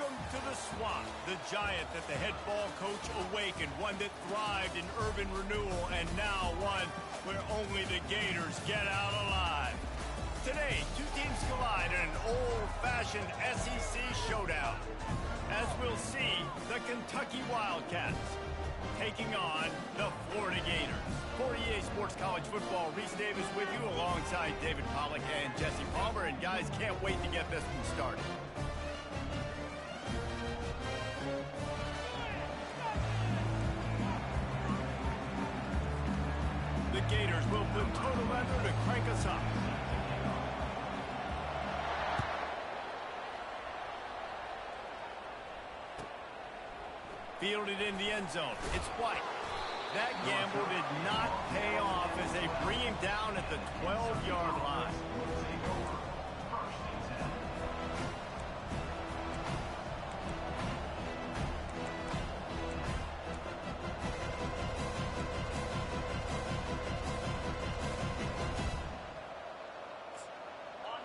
Welcome to the Swamp, the giant that the head ball coach awakened, one that thrived in urban renewal, and now one where only the Gators get out alive. Today, two teams collide in an old-fashioned SEC showdown. As we'll see, the Kentucky Wildcats taking on the Florida Gators. For EA Sports College Football, Reese Davis with you alongside David Pollack and Jesse Palmer. And guys, can't wait to get this one started. The Gators will put total leather to crank us up. Fielded in the end zone. It's White. That gamble did not pay off as they bring him down at the 12-yard line.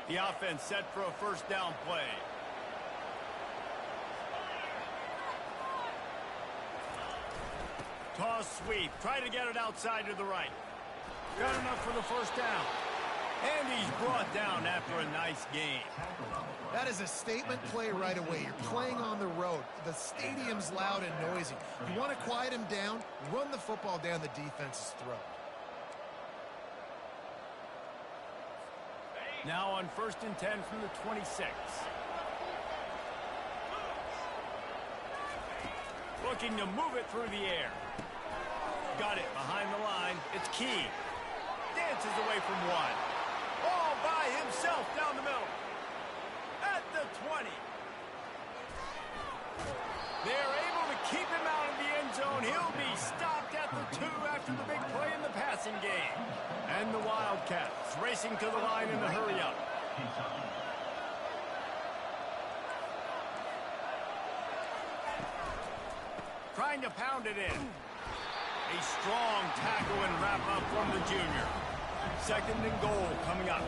The offense set for a first down play. Toss sweep. Try to get it outside to the right. Got enough for the first down. And he's brought down after a nice game. That is a statement play right away. You're playing on the road. The stadium's loud and noisy. You want to quiet him down, run the football down the defense's throat. Now on 1st and 10 from the 26. Looking to move it through the air. Got it behind the line. It's Key. Dances away from one. All by himself down the middle. At the 20. They're able to keep him out of the end zone. He'll be stopped at the 2 after the big play in the passing game. And the Wildcats racing to the line in the hurry-up. Trying to pound it in. A strong tackle and wrap-up from the junior. 2nd and goal coming up.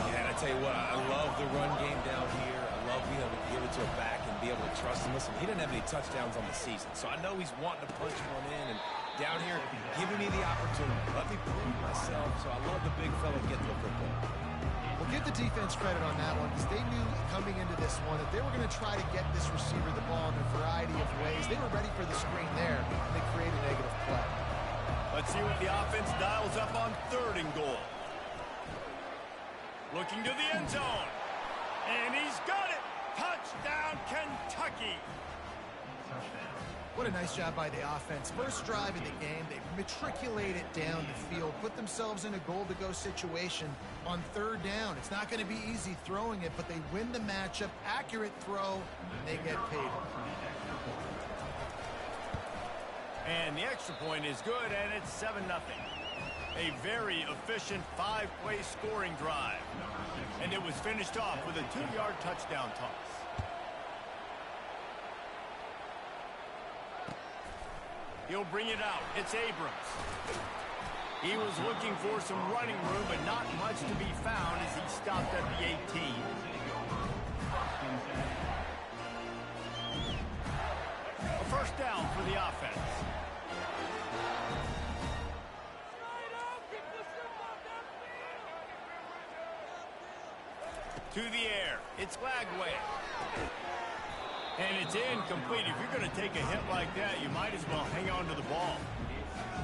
Yeah, and I tell you what, I love the run game down here. I love being able to give it to a back and be able to trust him. Listen, he didn't have any touchdowns on the season, so I know he's wanting to punch one in. And down here, giving me the opportunity. Let me prove myself, so I love the big fella getting the football. Well, give the defense credit on that one because they knew coming into this one that they were going to try to get this receiver the ball in a variety of ways. They were ready for the screen there, and they created a negative play. Let's see what the offense dials up on 3rd and goal. Looking to the end zone. And he's got it. Touchdown, Kentucky. What a nice job by the offense. First drive of the game, they matriculate it down the field, put themselves in a goal-to-go situation on 3rd down. It's not going to be easy throwing it, but they win the matchup. Accurate throw, and they get paid. And the extra point is good, and it's 7-0. A very efficient 5-play scoring drive. And it was finished off with a 2-yard touchdown toss. He'll bring it out. It's Abrams. He was looking for some running room, but not much to be found as he stopped at the 18. A first down for the offense. To the air. It's Lagway. And it's incomplete. If you're going to take a hit like that, you might as well hang on to the ball.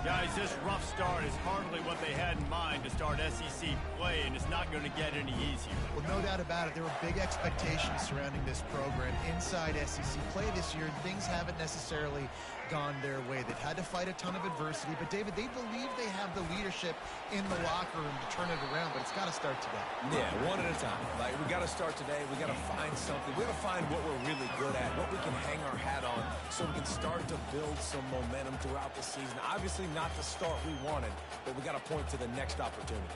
Guys, this rough start is hardly what they had in mind to start SEC play, and it's not going to get any easier. Well, no doubt about it. There were big expectations surrounding this program inside SEC play this year, and things haven't necessarily gone their way. They've had to fight a ton of adversity, but David, they believe they have the leadership in the locker room to turn it around, but it's got to start today. Yeah, one at a time. Like, we got to start today. We got to find something. We got to find what we're really good at, what we can hang our hat on, so we can start to build some momentum throughout the season. Obviously, not the start we wanted, but we got to point to the next opportunity.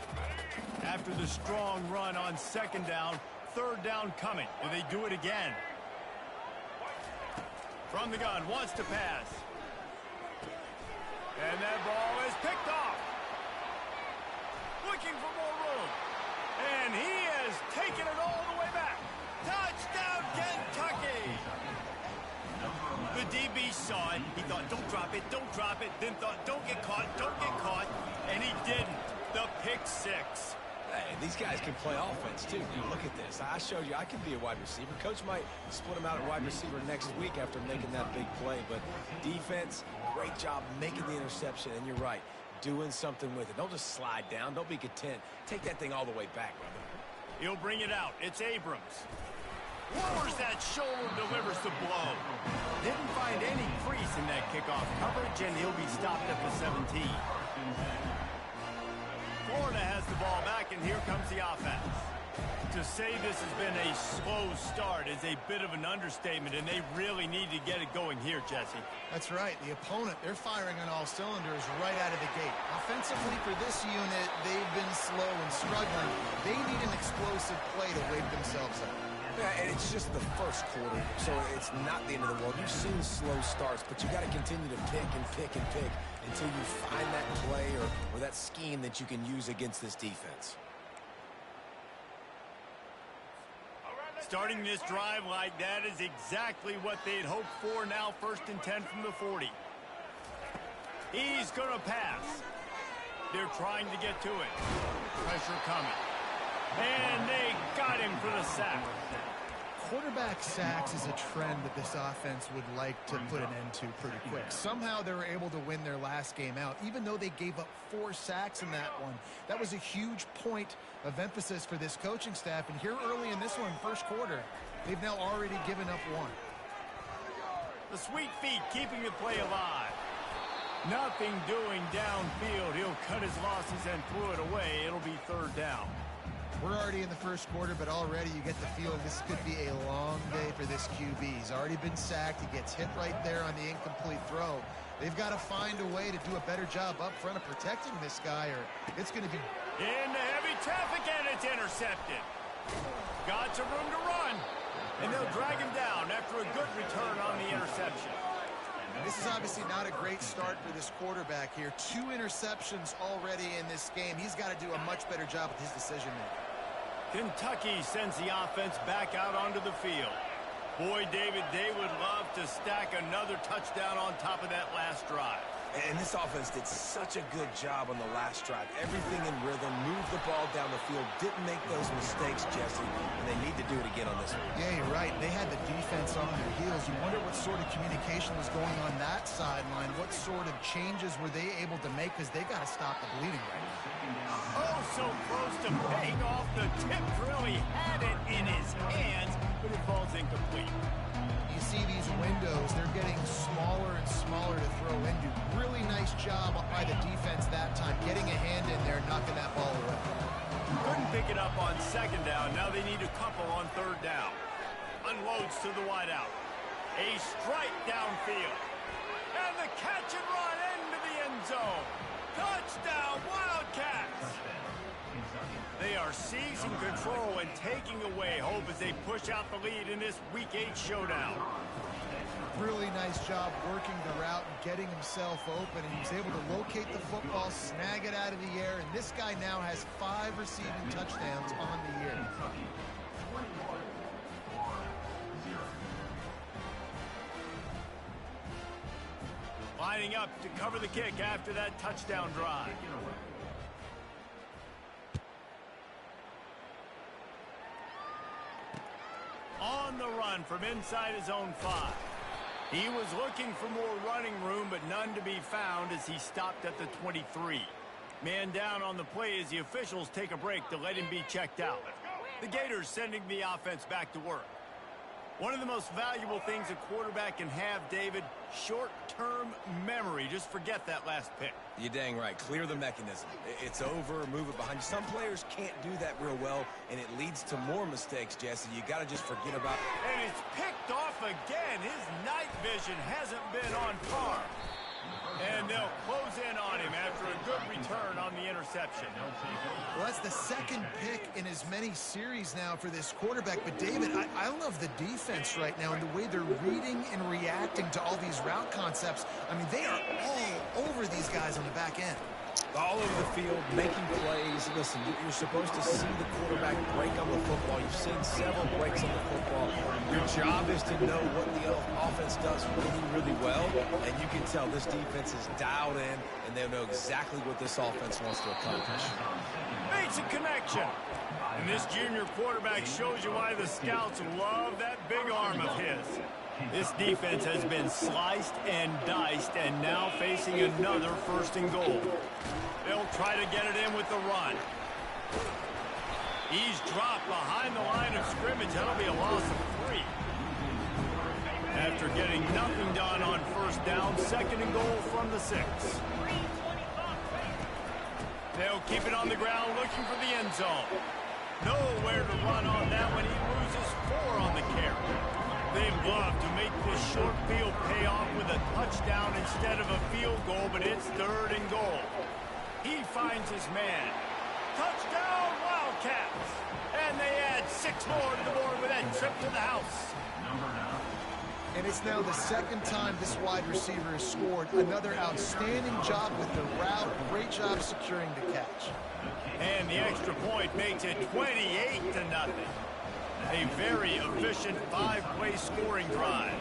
After the strong run on 2nd down, 3rd down coming. Do they do it again? From the gun, wants to pass. And that ball is picked off. Looking for more room. And he has taken it all the way back. Touchdown, Kentucky! The DB saw it. He thought, don't drop it, don't drop it. Then thought, don't get caught, don't get caught. And he didn't. The pick six. Hey, these guys can play offense, too. Now, look at this. I showed you I can be a wide receiver. Coach might split him out at wide receiver next week after making that big play. But defense, great job making the interception. And you're right, doing something with it. Don't just slide down. Don't be content. Take that thing all the way back, brother. He'll bring it out. It's Abrams. Lowers that shoulder, delivers the blow. Didn't find any crease in that kickoff coverage, and he'll be stopped at the 17. Florida has the ball back, and here comes the offense. To say this has been a slow start is a bit of an understatement, and they really need to get it going here, Jesse. That's right. The opponent, they're firing on all cylinders right out of the gate. Offensively for this unit, they've been slow and struggling. They need an explosive play to wake themselves up. Yeah, and it's just the first quarter, so it's not the end of the world. You've seen slow starts, but you got to continue to pick and pick and pick until you find that play or that scheme that you can use against this defense. Starting this drive like that is exactly what they'd hoped for. Now 1st and 10 from the 40. He's going to pass. They're trying to get to it. Pressure coming. And they got him for the sack. Quarterback sacks is a trend that this offense would like to put an end to pretty quick. Somehow they were able to win their last game out, even though they gave up 4 sacks in that one. That was a huge point of emphasis for this coaching staff. And here early in this one, first quarter, they've now already given up 1. The sweet feet keeping the play alive. Nothing doing downfield. He'll cut his losses and throw it away. It'll be 3rd down. We're already in the first quarter, but already you get the feeling this could be a long day for this QB. He's already been sacked. He gets hit right there on the incomplete throw. They've got to find a way to do a better job up front of protecting this guy, or it's going to be... Into heavy traffic, and it's intercepted. Got some room to run, and they'll drag him down after a good return on the interception. This is obviously not a great start for this quarterback here. 2 interceptions already in this game. He's got to do a much better job with his decision-making. Kentucky sends the offense back out onto the field. Boy, David, they would love to stack another touchdown on top of that last drive. And this offense did such a good job on the last drive. Everything in rhythm, moved the ball down the field, didn't make those mistakes, Jesse, and they need to do it again on this one. Yeah, you're right. They had the defense on their heels. You wonder what sort of communication was going on that sideline. What sort of changes were they able to make, because they got to stop the bleeding right now. Oh, so close to paying off. The tip really had it in his hands, but it falls incomplete. You see these windows, they're getting smaller and smaller to throw into. Really nice job by the defense that time, getting a hand in there, knocking that ball away. Couldn't pick it up on 2nd down. Now they need a couple on 3rd down. Unloads to the wideout. A strike downfield. And the catch and run into the end zone. Touchdown, Wildcats! They are seizing control and taking away hope as they push out the lead in this Week 8 showdown. Really nice job working the route and getting himself open. And he was able to locate the football, snag it out of the air, and this guy now has 5 receiving touchdowns on the year. Lining up to cover the kick after that touchdown drive. On the run from inside his own 5. He was looking for more running room, but none to be found as he stopped at the 23. Man down on the play as the officials take a break to let him be checked out. The Gators sending the offense back to work. One of the most valuable things a quarterback can have, David, short-term memory. Just forget that last pick. You're dang right. Clear the mechanism. It's over, move it behind you. Some players can't do that real well, and it leads to more mistakes, Jesse. You got to just forget about it. And it's picked off again. His night vision hasn't been on par. And they'll close in on him after a good return on the interception. Well, that's the 2nd pick in as many series now for this quarterback. But, David, I love the defense right now and the way they're reading and reacting to all these route concepts. I mean, they are all over these guys on the back end. All over the field, making plays. Listen, you're supposed to see the quarterback break on the football. You've seen several breaks on the football. Your job is to know what the offense does really, really well. And you can tell this defense is dialed in, and they know exactly what this offense wants to accomplish. Makes a connection. And this junior quarterback shows you why the scouts love that big arm of his. This defense has been sliced and diced, and now facing another 1st and goal. They'll try to get it in with the run. He's dropped behind the line of scrimmage. That'll be a loss of 3. After getting nothing done on 1st down, 2nd and goal from the 6. They'll keep it on the ground looking for the end zone. Nowhere to run on that when he loses 4 on the carry. They'd love to make this short field pay off with a touchdown instead of a field goal, but it's 3rd and goal. He finds his man. Touchdown, Wildcats! And they add 6 more to the board with that trip to the house. And it's now the 2nd time this wide receiver has scored. Another outstanding job with the route. Great job securing the catch. And the extra point makes it 28-0. A very efficient 5-play scoring drive.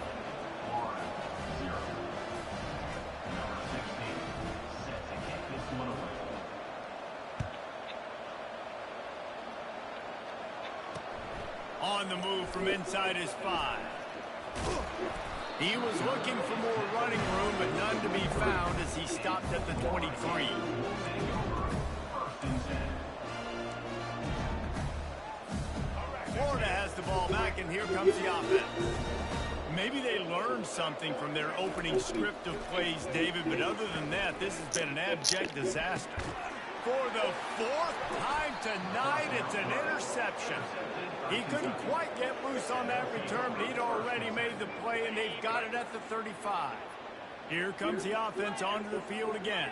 On the move from inside his 5. He was looking for more running room, but none to be found as he stopped at the 23. Florida has the ball back, and here comes the offense. Maybe they learned something from their opening script of plays, David, but other than that, this has been an abject disaster. For the 4th time tonight, it's an interception. He couldn't quite get loose on that return, but he'd already made the play, and they've got it at the 35. Here comes the offense onto the field again.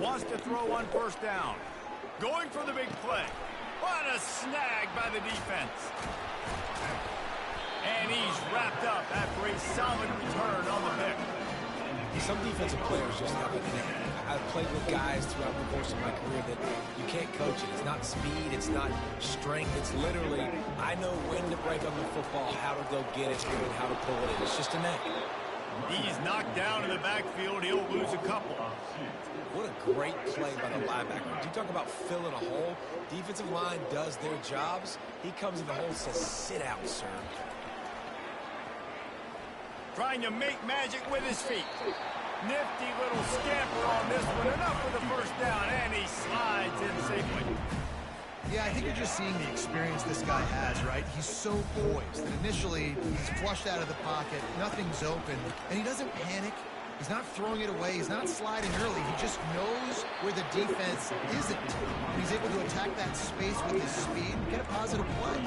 Wants to throw on 1st down. Going for the big play. What a snag by the defense. And he's wrapped up after a solid return on the pick. Some defensive players just have it. I've played with guys throughout the course of my career that you can't coach it. It's not speed. It's not strength. It's literally, I know when to break on the football, how to go get it, and how to pull it in. It's just a knack. He's knocked down in the backfield. He'll lose a couple. What a great play by the linebacker. You talk about filling a hole. Defensive line does their jobs. He comes in the hole and says, sit out, sir. Trying to make magic with his feet. Nifty little scamper on this one. Enough for the 1st down, and he slides in safely. Yeah, I think you're just seeing the experience this guy has, right? He's so poised that initially he's flushed out of the pocket, nothing's open, and he doesn't panic. He's not throwing it away. He's not sliding early. He just knows where the defense isn't. And he's able to attack that space with his speed and get a positive play.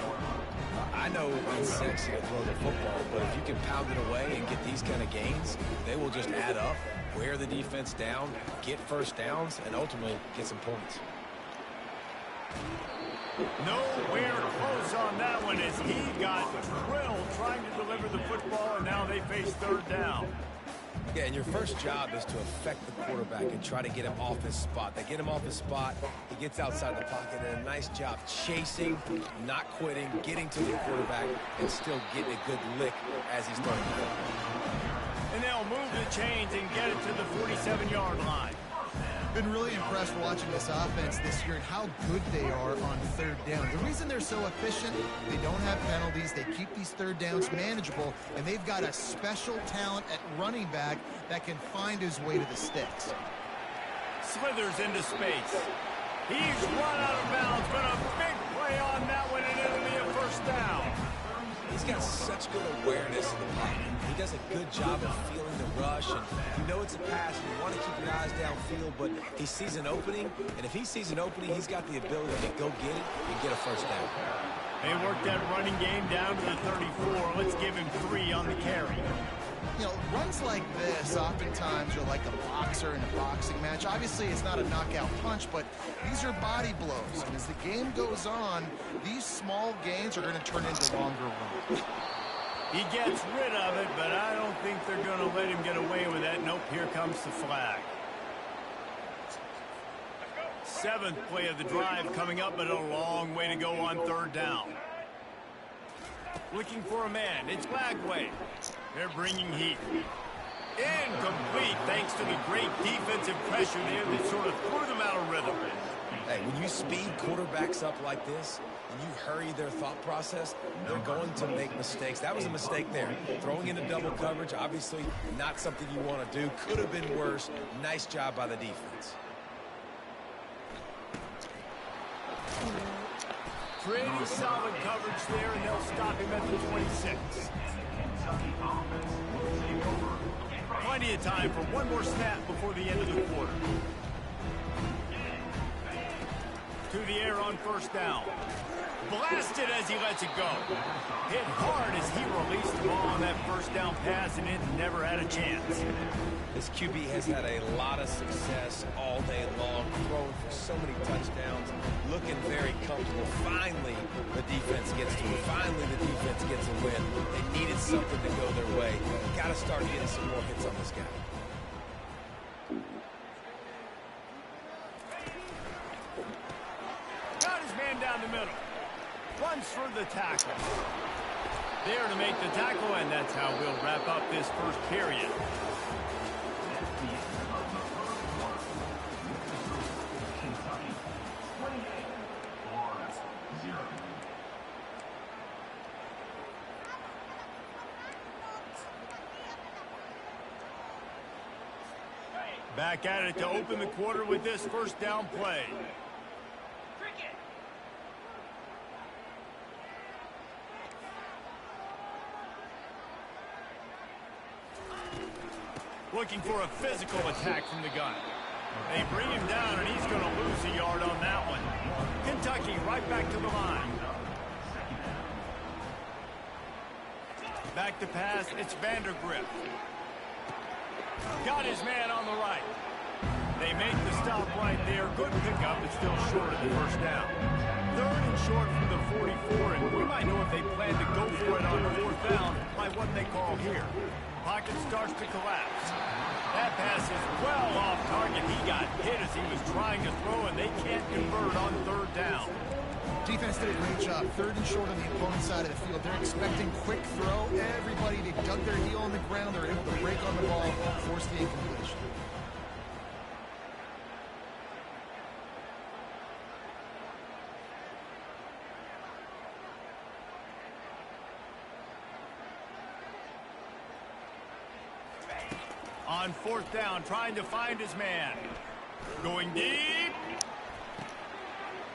I know it's sexy to throw the football, but if you can pound it away and get these kind of gains, they will just add up, wear the defense down, get 1st downs, and ultimately get some points. Nowhere close on that one as he got drilled trying to deliver the football, and now they face 3rd down. Yeah, and your first job is to affect the quarterback and try to get him off his spot. They get him off his spot, he gets outside the pocket, and a nice job chasing, not quitting, getting to the quarterback, and still getting a good lick as he's throwing the ball. And they'll move the chains and get it to the 47-yard line. Been really impressed watching this offense this year and how good they are on 3rd down. The reason they're so efficient, they don't have penalties, they keep these 3rd downs manageable, and they've got a special talent at running back that can find his way to the sticks. Slithers into space. He's run out of bounds, but a big play on that one, and it'll be a 1st down. He's got such good awareness in the pocket. He does a good job of feeling the rush, and you know it's a pass, and you want to keep your eyes downfield, but he sees an opening, and if he sees an opening, he's got the ability to go get it and get a 1st down. They work that running game down to the 34. Let's give him 3 on the carry. You know, runs like this oftentimes are like a boxer in a boxing match. Obviously, it's not a knockout punch, but these are body blows. And as the game goes on, these small gains are going to turn into longer runs. He gets rid of it, but I don't think they're going to let him get away with that. Nope, here comes the flag. 7th play of the drive coming up, but a long way to go on 3rd down. Looking for a man. It's Lagway. They're bringing heat. Incomplete, thanks to the great defensive pressure there that sort of threw them out of rhythm. Hey, when you speed quarterbacks up like this, and you hurry their thought process, they're going to make mistakes. That was a mistake there. Throwing into double coverage, obviously not something you want to do. Could have been worse. Nice job by the defense. Pretty solid coverage there, and they'll stop him at the 26. Plenty of time for one more snap before the end of the quarter. To the air on 1st down. Blasted as he lets it go. Hit hard as he released the ball on that 1st down pass, and it never had a chance. This QB has had a lot of success all day long, throwing for so many touchdowns, looking very comfortable. Finally, the defense gets to it. Finally, the defense gets a win. They needed something to go their way. Got to start getting some more hits on this guy. Got his man down the middle. Runs for the tackle. There to make the tackle, and that's how we'll wrap up this 1st period. Back at it to open the quarter with this 1st down play. Looking for a physical attack from the gun. They bring him down, and he's going to lose a yard on that one. Kentucky right back to the line. Back to pass, it's Vandergrift. Got his man on the right. They make the stop right there. Good pickup, but still short of the 1st down. 3rd and short from the 44, and we might know if they plan to go for it on 4th down by what they call here. Pocket starts to collapse. That pass is well off target. He got hit as he was trying to throw, and they can't convert on 3rd down. Defense did a great job. 3rd and short on the opponent's side of the field. They're expecting quick throw. Everybody, they dug their heel on the ground. They're able to break on the ball, force the incompletion. On 4th down, trying to find his man. Going deep.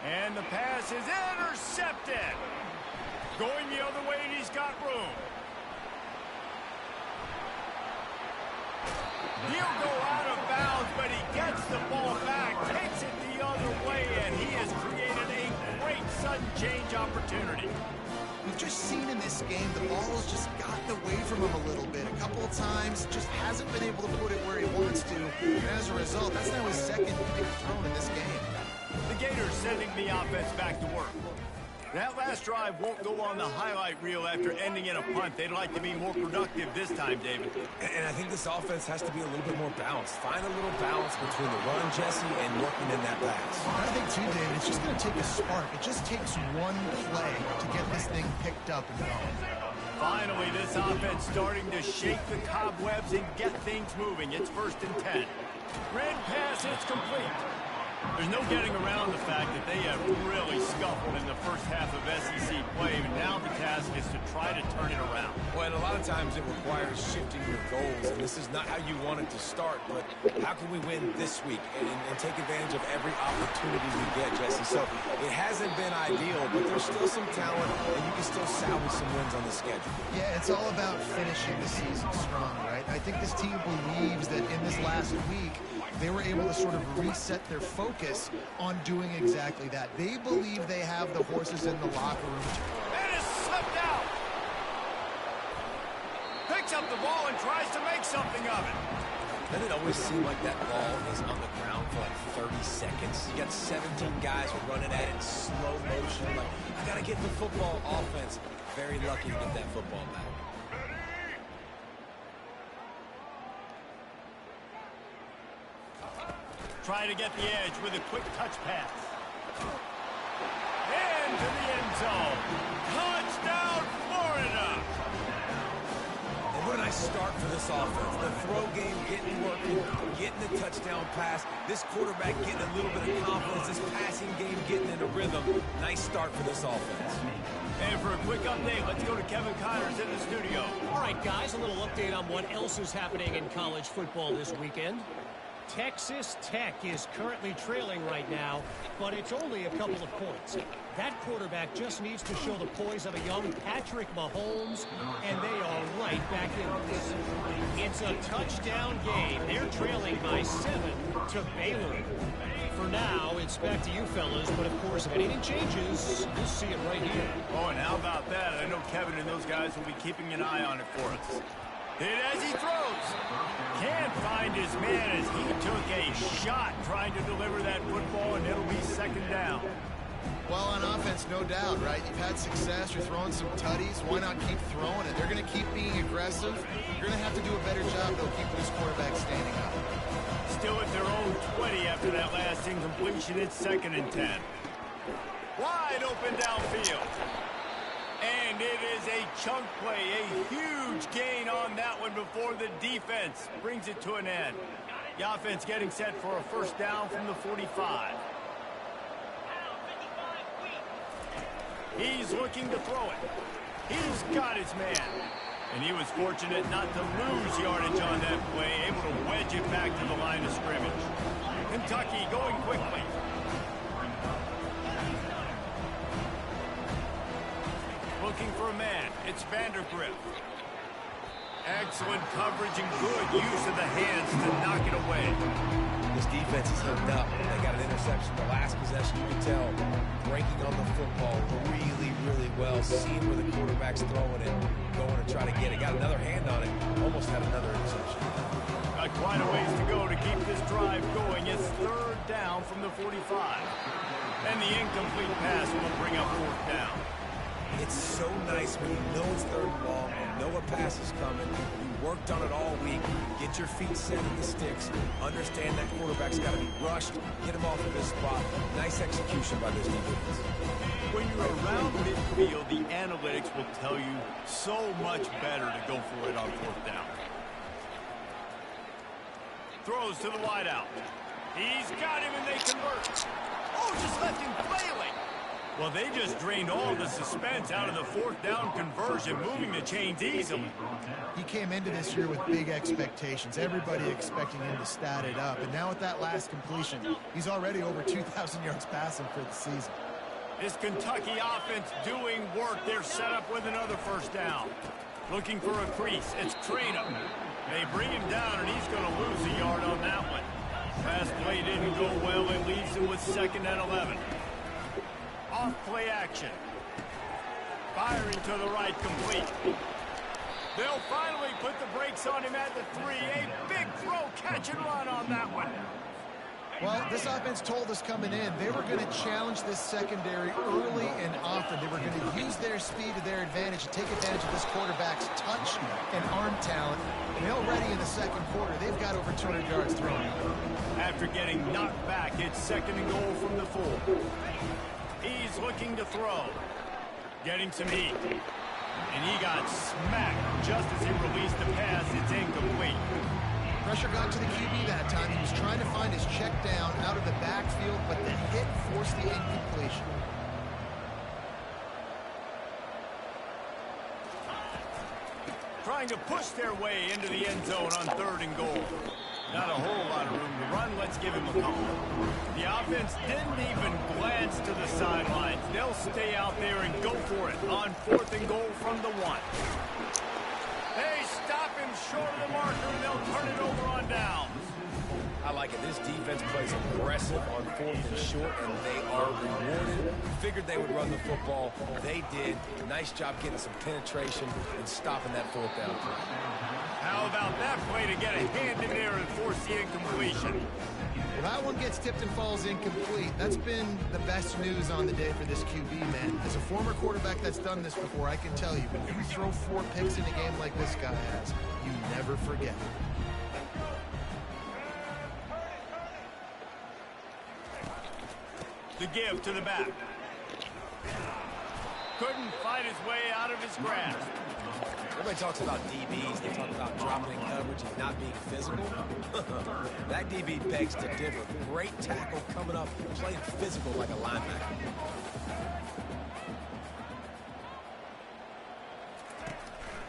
And the pass is intercepted. Going the other way, and he's got room. He'll go out of bounds, but he gets the ball back, takes it the other way, and he has created a great sudden change opportunity. We've just seen in this game the ball has just gotten away from him a little bit. A couple of times, just hasn't been able to put it where he wants to. And as a result, that's now his 2nd pick thrown in this game. The Gators sending the offense back to work. That last drive won't go on the highlight reel after ending in a punt. They'd like to be more productive this time, David. And I think this offense has to be a little bit more balanced. Find a little balance between the run, Jesse, and working in that pass. I think, too, David, it's just going to take a spark. It just takes one play to get this thing picked up and going. Finally, this offense starting to shake the cobwebs and get things moving. It's 1st and 10. Red pass, it's complete. There's no getting around the fact that they have really scuffled in the first half of SEC play, and now the task is to try to turn it around. Well, and a lot of times it requires shifting your goals, and this is not how you want it to start, but how can we win this week and take advantage of every opportunity we get, Jesse? So it hasn't been ideal, but there's still some talent, and you can still salvage some wins on the schedule. Yeah, it's all about finishing the season strong, right? I think this team believes that in this last week, they were able to sort of reset their focus on doing exactly that. They believe they have the horses in the locker room. And it's slipped out. Picks up the ball and tries to make something of it. Doesn't it always seem like that ball is on the ground for like 30 seconds? You got 17 guys running at it in slow motion. Like, I got to get the football. Offense very lucky to get that football back. trying to get the edge with a quick touch pass. Into the end zone. Touchdown, Florida! And what a nice start for this offense. The throw game getting working, getting the touchdown pass. This quarterback getting a little bit of confidence. This passing game getting in a rhythm. Nice start for this offense. And for a quick update, let's go to Kevin Connors in the studio. All right, guys, a little update on what else is happening in college football this weekend. Texas Tech is currently trailing right now, but it's only a couple of points. That quarterback just needs to show the poise of a young Patrick Mahomes, and they are right back in this. It's a touchdown game. They're trailing by 7 to Baylor. For now, it's back to you fellas, but of course, if anything changes, you'll see it right here. Oh, and how about that? I know Kevin and those guys will be keeping an eye on it for us. Hit as he throws. Can't find his man as he took a shot trying to deliver that football, and it'll be second down. Well, on offense, no doubt, right? You've had success. You're throwing some tutties. Why not keep throwing it? They're going to keep being aggressive. You're going to have to do a better job, though, keeping this quarterback standing up. Still at their own 20 after that last incompletion. It's 2nd and 10. Wide open downfield. And it is a chunk play, a huge gain on that one before the defense brings it to an end. The offense getting set for a first down from the 45. He's looking to throw it. He's got his man. And he was fortunate not to lose yardage on that play, able to wedge it back to the line of scrimmage. Kentucky going quickly. Looking for a man. It's Vandergrift. Excellent coverage and good use of the hands to knock it away. This defense is hooked up. They got an interception the last possession. You can tell breaking on the football really, really well. Seeing where the quarterback's throwing it, going to try to get it. Got another hand on it. Almost had another interception. Got quite a ways to go to keep this drive going. It's 3rd down from the 45. And the incomplete pass will bring up 4th down. It's so nice when you know it's 3rd and long, you know a pass is coming, you worked on it all week, get your feet set in the sticks, understand that quarterback's got to be rushed, get him off of his spot. Nice execution by this defense. When you're around midfield, the analytics will tell you so much better to go for it on 4th down. Throws to the wideout. He's got him and they convert. Oh, just left him flailing. Well, they just drained all the suspense out of the 4th down conversion, moving the chains easily. He came into this year with big expectations. Everybody expecting him to stat it up. And now with that last completion, he's already over 2,000 yards passing for the season. This Kentucky offense doing work. They're set up with another first down. Looking for a crease. It's Traynham. They bring him down, and he's going to lose a yard on that one. Pass play didn't go well. It leaves him with 2nd and 11. Off play action. Firing to the right, complete. They'll finally put the brakes on him at the 3. A big throw, catch and run on that one. Well, this offense told us coming in they were going to challenge this secondary early and often. They were going to use their speed to their advantage and take advantage of this quarterback's touch and arm talent. And already in the 2nd quarter, they've got over 200 yards thrown. After getting knocked back, it's 2nd and goal from the 4. He's looking to throw. Getting some heat. And he got smacked just as he released the pass. It's incomplete. Pressure got to the QB that time. He was trying to find his check down out of the backfield, but the hit forced the incompletion. Trying to push their way into the end zone on 3rd and goal. Not a whole lot of room to run. Let's give him a couple. The offense didn't even glance to the sidelines. They'll stay out there and go for it on 4th and goal from the 1. They stop him short of the marker, and they'll turn it over on downs. I like it. This defense plays aggressive on 4th and short, and they are rewarded. Figured they would run the football. They did. Nice job getting some penetration and stopping that 4th down. How about that play to get a hand in there and force the incompletion? Well, that one gets tipped and falls incomplete. That's been the best news on the day for this QB, man. As a former quarterback that's done this before, I can tell you, when you throw 4 picks in a game like this guy has, you never forget. The give to the back. Couldn't fight his way out of his grasp. Everybody talks about DBs. They talk about dropping in coverage and not being physical. That DB begs to differ. Great tackle coming up, playing physical like a linebacker.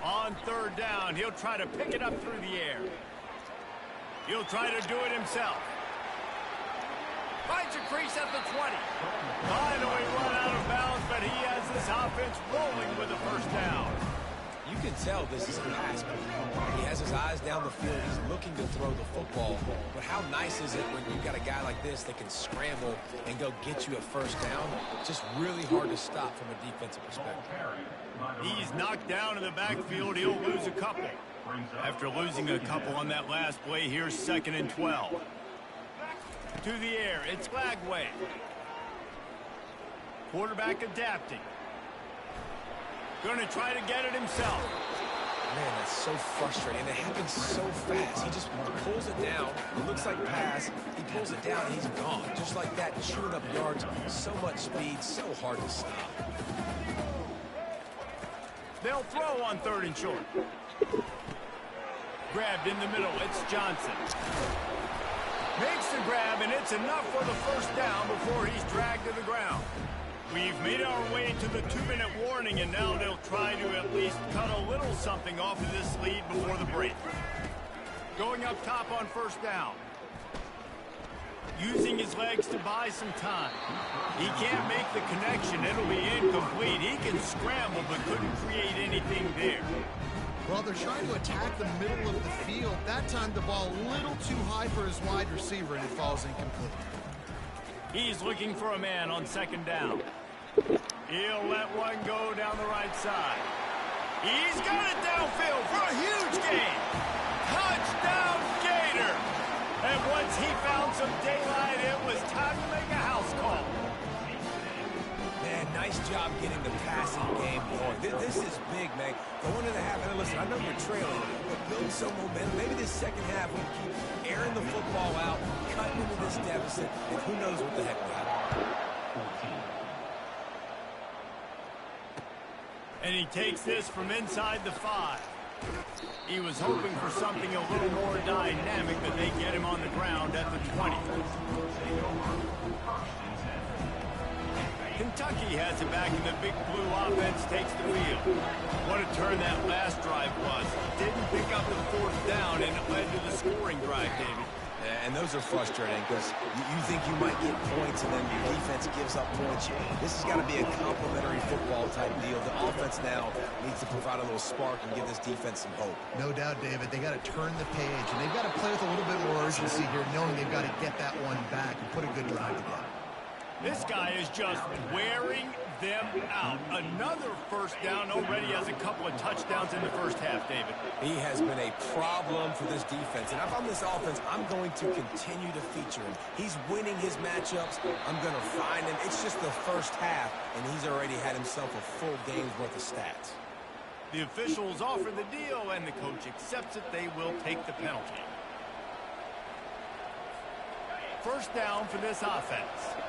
On third down, he'll try to pick it up through the air. He'll try to do it himself. Finds a crease at the 20. Finally run out of bounds, but he has this offense rolling with a first down. You can tell this is a pass play. He has his eyes down the field. He's looking to throw the football. But how nice is it when you've got a guy like this that can scramble and go get you a first down? Just really hard to stop from a defensive perspective. He's knocked down in the backfield. He'll lose a couple. After losing a couple on that last play, here's 2nd and 12. To the air, it's Lagway. Quarterback adapting. Going to try to get it himself. Man, that's so frustrating. And it happens so fast. He just pulls it down. It looks like pass. He pulls it down, and he's gone. Just like that, chewing up yards. So much speed, so hard to stop. They'll throw on 3rd and short. Grabbed in the middle. It's Johnson. Makes the grab, and it's enough for the first down before he's dragged to the ground. We've made our way to the 2-minute warning, and now they'll try to at least cut a little something off of this lead before the break. Going up top on first down. Using his legs to buy some time. He can't make the connection. It'll be incomplete. He can scramble, but couldn't create anything there. Well, they're trying to attack the middle of the field. That time the ball a little too high for his wide receiver, and it falls incomplete. He's looking for a man on 2nd down. He'll let one go down the right side. He's got it downfield for a huge gain. Touchdown, Gator! And once he found some daylight, it was time to make a house call. Man, nice job getting the passing game going. This is big, man. Going into the half, and listen, I know you're trailing, but build some momentum. Maybe this second half we keep airing the football out, cutting into this deficit, and who knows what the heck will happen. And he takes this from inside the 5. He was hoping for something a little more dynamic, but they get him on the ground at the 20. Kentucky has it back, and the Big Blue offense takes the field. What a turn that last drive was. Didn't pick up the 4th down, and it led to the scoring drive, David. Yeah, and those are frustrating because you think you might get points, and then your defense gives up points. This has got to be a complimentary football type deal. The offense now needs to provide a little spark and give this defense some hope. No doubt, David. They got to turn the page, and they've got to play with a little bit more urgency here, knowing they've got to get that one back and put a good drive together. This guy is just wearing them out. Another first down, already has a couple of touchdowns in the first half, David. He has been a problem for this defense. And if I'm this offense, I'm going to continue to feature him. He's winning his matchups. I'm going to find him. It's just the first half, and he's already had himself a full game's worth of stats. The officials offer the deal, and the coach accepts it. They will take the penalty. First down for this offense.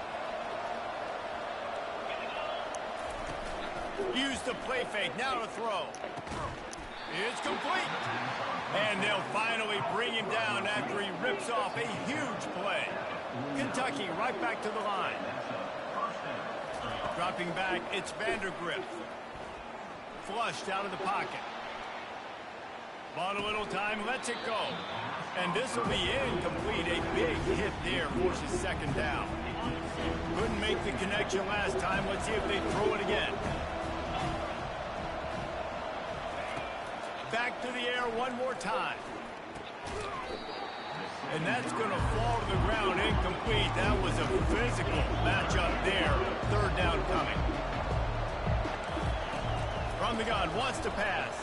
Use the play fake, now to throw. It's complete. And they'll finally bring him down after he rips off a huge play. Kentucky right back to the line. Dropping back, it's Vandergrift. Flushed out of the pocket. Bought a little time, lets it go. And this will be incomplete. A big hit there forces 2nd down. Couldn't make the connection last time. Let's see if they throw it again. Back to the air one more time. And that's going to fall to the ground incomplete. That was a physical matchup there. 3rd down coming. From the gun, wants to pass.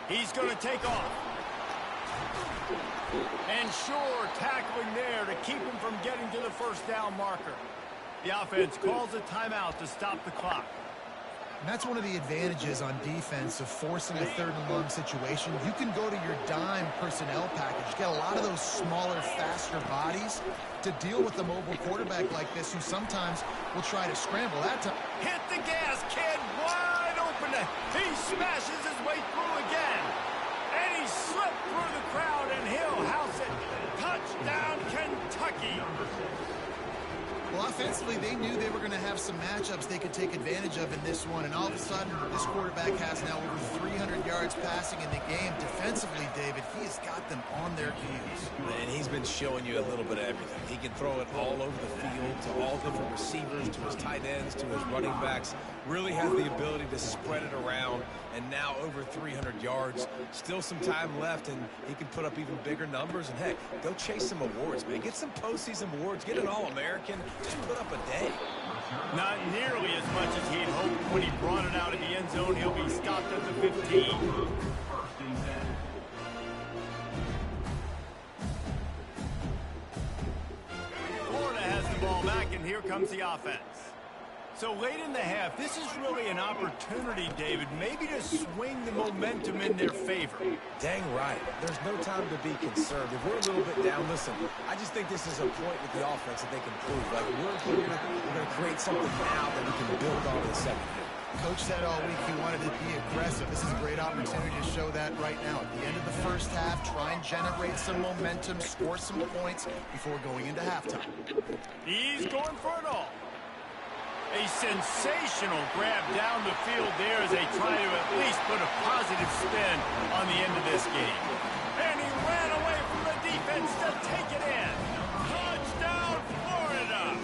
He's going to take off. And sure, tackling there to keep him from getting to the first down marker. The offense calls a timeout to stop the clock. And that's one of the advantages on defense of forcing a third and long situation. You can go to your dime personnel package. Get a lot of those smaller, faster bodies to deal with the mobile quarterback like this who sometimes will try to scramble. That time. Hit the gas, kid. Wide open. He smashes his way through again. And he slipped through the crowd, and he'll house it. Touchdown, Kentucky. Well, offensively, they knew they were going to have some matchups they could take advantage of in this one, and all of a sudden, this quarterback has now over 300 yards passing in the game. Defensively, David, he has got them on their heels. And he's been showing you a little bit of everything. He can throw it all over the field to all different receivers, to his tight ends, to his running backs. Really has the ability to spread it around, and now over 300 yards. Still some time left, and he can put up even bigger numbers. And, heck, go chase some awards, man. Get some postseason awards. Get an All-American. Just put up a day. Not nearly as much as he'd hoped when he brought it out of the end zone. He'll be stopped at the 15. Florida has the ball back, and here comes the offense. So late in the half, this is really an opportunity, David, maybe to swing the momentum in their favor. Dang right. There's no time to be conservative. We're a little bit down. Listen, I just think this is a point with the offense that they can prove. Like, we're here, we're going to create something now that we can build on in the second half. Coach said all week he wanted to be aggressive. This is a great opportunity to show that right now. At the end of the first half, try and generate some momentum, score some points before going into halftime. He's going for it all. A sensational grab down the field there as they try to at least put a positive spin on the end of this game. And he ran away from the defense to take it in. Touchdown, Florida!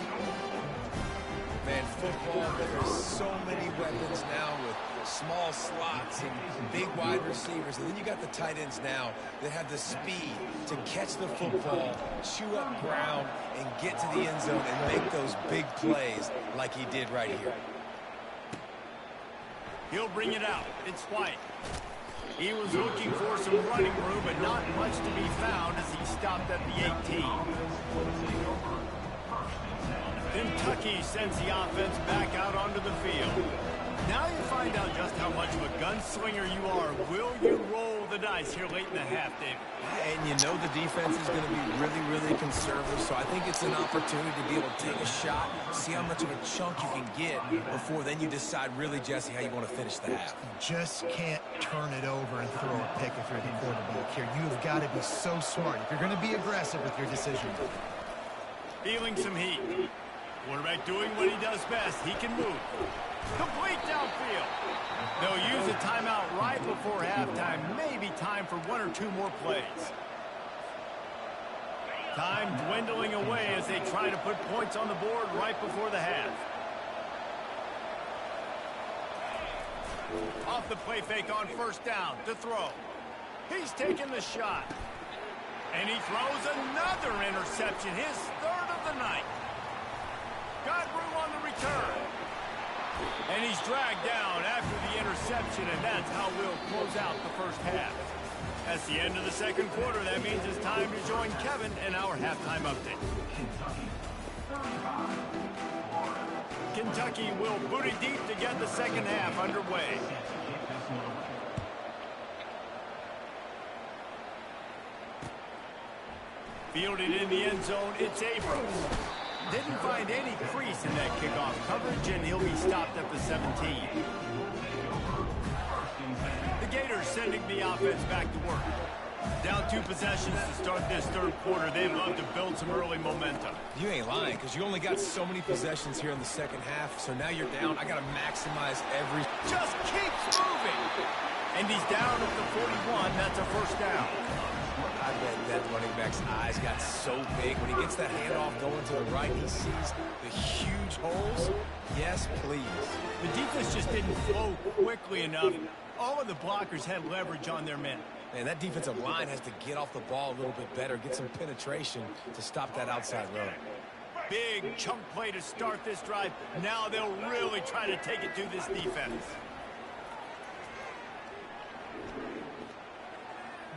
Man, football, there's so many weapons now with small slots and big wide receivers. And then you got the tight ends now that have the speed to catch the football, chew up ground, and get to the end zone and make those big plays like he did right here. He'll bring it out. It's White. He was looking for some running room, but not much to be found as he stopped at the 18. Kentucky sends the offense back out onto the field. Now you find out just how much of a gunslinger you are. Will you roll the dice here late in the half, David? And you know the defense is going to be really, really conservative, so I think it's an opportunity to be able to take a shot, see how much of a chunk you can get before then you decide really, Jesse, how you want to finish the half. You just can't turn it over and throw a pick if you're the quarterback here. You've got to be so smart if you're going to be aggressive with your decision. Feeling some heat. Quarterback doing what he does best. He can move. Complete downfield. They'll use a timeout right before halftime. Maybe time for one or two more plays. Time dwindling away as they try to put points on the board right before the half. Off the play fake on first down to throw. He's taking the shot. And he throws another interception, his third of the night. Got room on the return. And he's dragged down after the interception, and that's how we'll close out the first half. That's the end of the second quarter. That means it's time to join Kevin in our halftime update. Kentucky will boot it deep to get the second half underway. Fielded in the end zone, it's Abrams. Didn't find any crease in that kickoff coverage, and he'll be stopped at the 17. The Gators sending the offense back to work. Down 2 possessions to start this third quarter. They'd love to build some early momentum. You ain't lying, because you only got so many possessions here in the second half, so now you're down. I got to maximize every... Just keeps moving. And he's down at the 41. That's a first down. I bet that running back's eyes got so big. When he gets that handoff going to the right, he sees the huge holes. Yes, please. The defense just didn't flow quickly enough. All of the blockers had leverage on their men. And that defensive line has to get off the ball a little bit better, get some penetration to stop that outside run. Big chunk play to start this drive. Now they'll really try to take it to this defense.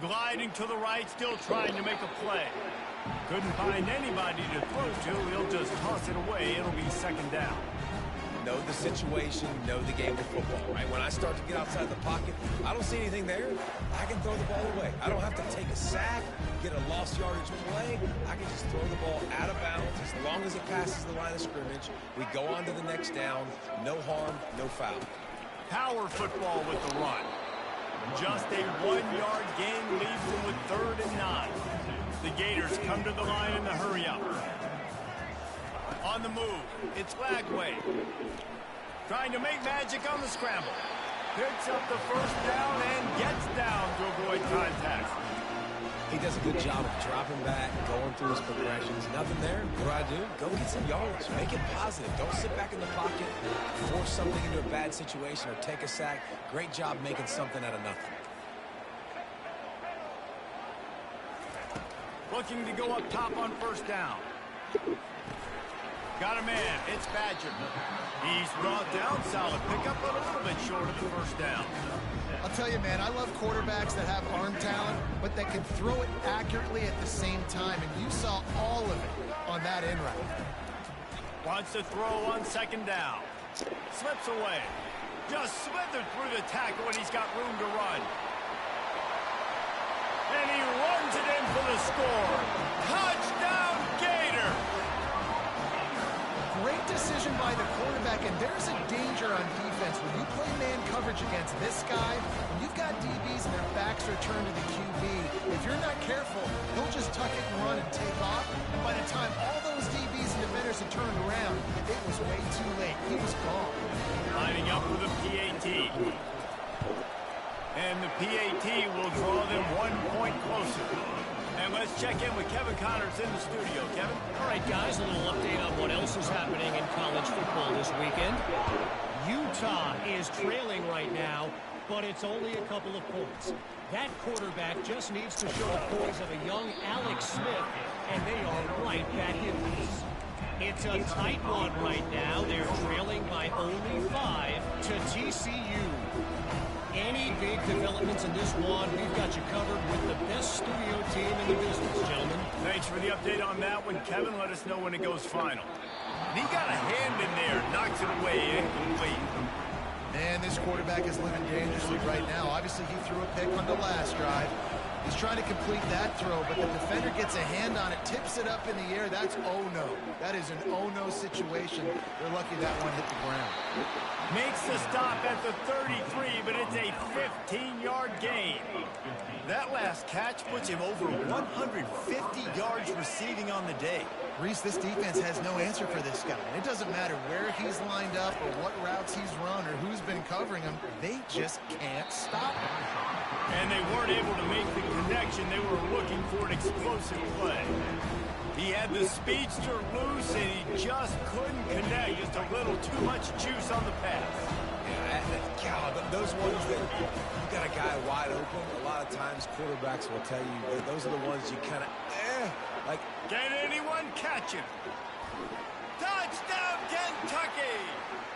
Gliding to the right, still trying to make a play. Couldn't find anybody to throw to. He'll just toss it away. It'll be second down. know the situation, know the game of football, right? When I start to get outside the pocket, I don't see anything there. I can throw the ball away. I don't have to take a sack, get a lost yardage play. I can just throw the ball out of bounds as long as it passes the line of scrimmage. We go on to the next down. No harm, no foul. Power football with the run. Just a 1-yard gain leaves them with 3rd and 9. The Gators come to the line in the hurry up. On the move, it's Lagway. Trying to make magic on the scramble. Picks up the 1st down and gets down to avoid contact. He does a good job of dropping back, going through his progressions. Nothing there. What do? Go get some yards. Make it positive. Don't sit back in the pocket, force something into a bad situation, or take a sack. Great job making something out of nothing. Looking to go up top on 1st down. Got a man. It's Badger. He's brought down. Solid pickup, but a little bit short of the 1st down. I'll tell you, man, I love quarterbacks that have arm talent, but that can throw it accurately at the same time, and you saw all of it on that end route. Wants to throw on 2nd down. Slips away. Just slithered through the tackle when he's got room to run. And he runs it in for the score. Touchdown, Gator! Great decision by the quarterback, and there's a danger on defense when you play man coverage against this guy. When you've got DBs and their backs are turned to the QB, if you're not careful, he'll just tuck it and run and take off. And by the time all those DBs and defenders had turned around, it was way too late. He was gone. Lining up with a PAT. And the PAT will draw them 1 point closer. And let's check in with Kevin Connors in the studio. Kevin? All right, guys, a little update on what else is happening in college football this weekend. Utah is trailing right now, but it's only a couple of points. That quarterback just needs to show the poise of a young Alex Smith, and they are right back in this. It's a tight one right now. They're trailing by only 5 to TCU. Any big developments in this one, we've got you covered with the best studio team in the business, gentlemen. Thanks for the update on that one, Kevin. Let us know when it goes final. And he got a hand in there, knocks it away, incomplete. Man, this quarterback is living dangerously right now. Obviously, he threw a pick on the last drive. He's trying to complete that throw, but the defender gets a hand on it, tips it up in the air. That's oh-no. That is an oh-no situation. They're lucky that one hit the ground. Makes the stop at the 33, but it's a 15-yard gain. That last catch puts him over 150 yards receiving on the day. Reese, this defense has no answer for this guy. It doesn't matter where he's lined up or what routes he's run or who's been covering him. They just can't stop him. And they weren't able to make the connection. They were looking for an explosive play. He had the speedster loose, and he just couldn't connect. Just a little too much juice on the pass. Yeah, God, those ones that you got a guy wide open, a lot of times quarterbacks will tell you those are the ones you kind of, like. Can anyone catch him? Touchdown, Kentucky!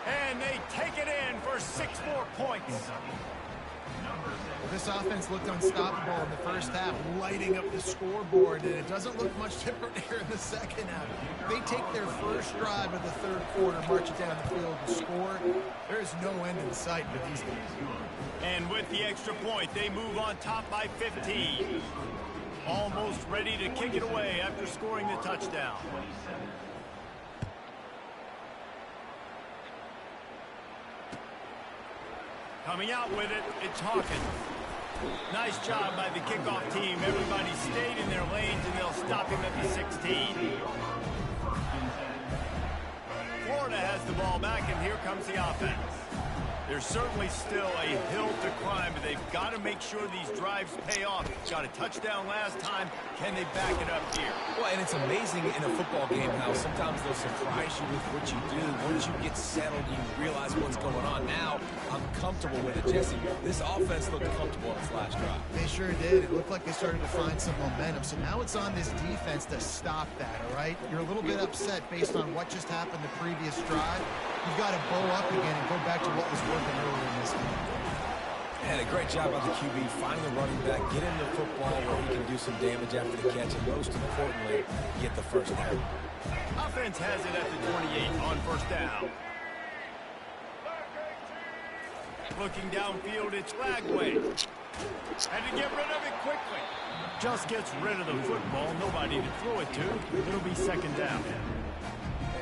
And they take it in for 6 more points. Well, this offense looked unstoppable in the first half, lighting up the scoreboard, and it doesn't look much different here in the second half. They take their first drive of the third quarter, march it down the field and score. There is no end in sight for these guys. And with the extra point, they move on top by 15. Almost ready to kick it away after scoring the touchdown. Coming out with it, it's Hawkins. Nice job by the kickoff team. Everybody stayed in their lanes, and they'll stop him at the 16. Florida has the ball back, and here comes the offense. There's certainly still a hill to climb, but they've got to make sure these drives pay off. Got a touchdown last time. Can they back it up here? Well, and it's amazing in a football game how sometimes they'll surprise you with what you do. Once you get settled, you realize what's going on. Now, I'm comfortable with it. Jesse, this offense looked comfortable on this last drive. They sure did. It looked like they started to find some momentum. So now it's on this defense to stop that, all right? You're a little bit upset based on what just happened the previous drive. You've got to bow up again and go back to what was working earlier in this game. And a great job by the QB, finding the running back, get him the football where he can do some damage after the catch, and most importantly, get the first down. Offense has it at the 28 on first down. Looking downfield, it's Lagway. And to get rid of it quickly. Just gets rid of the football. Nobody to throw it to. It'll be second down.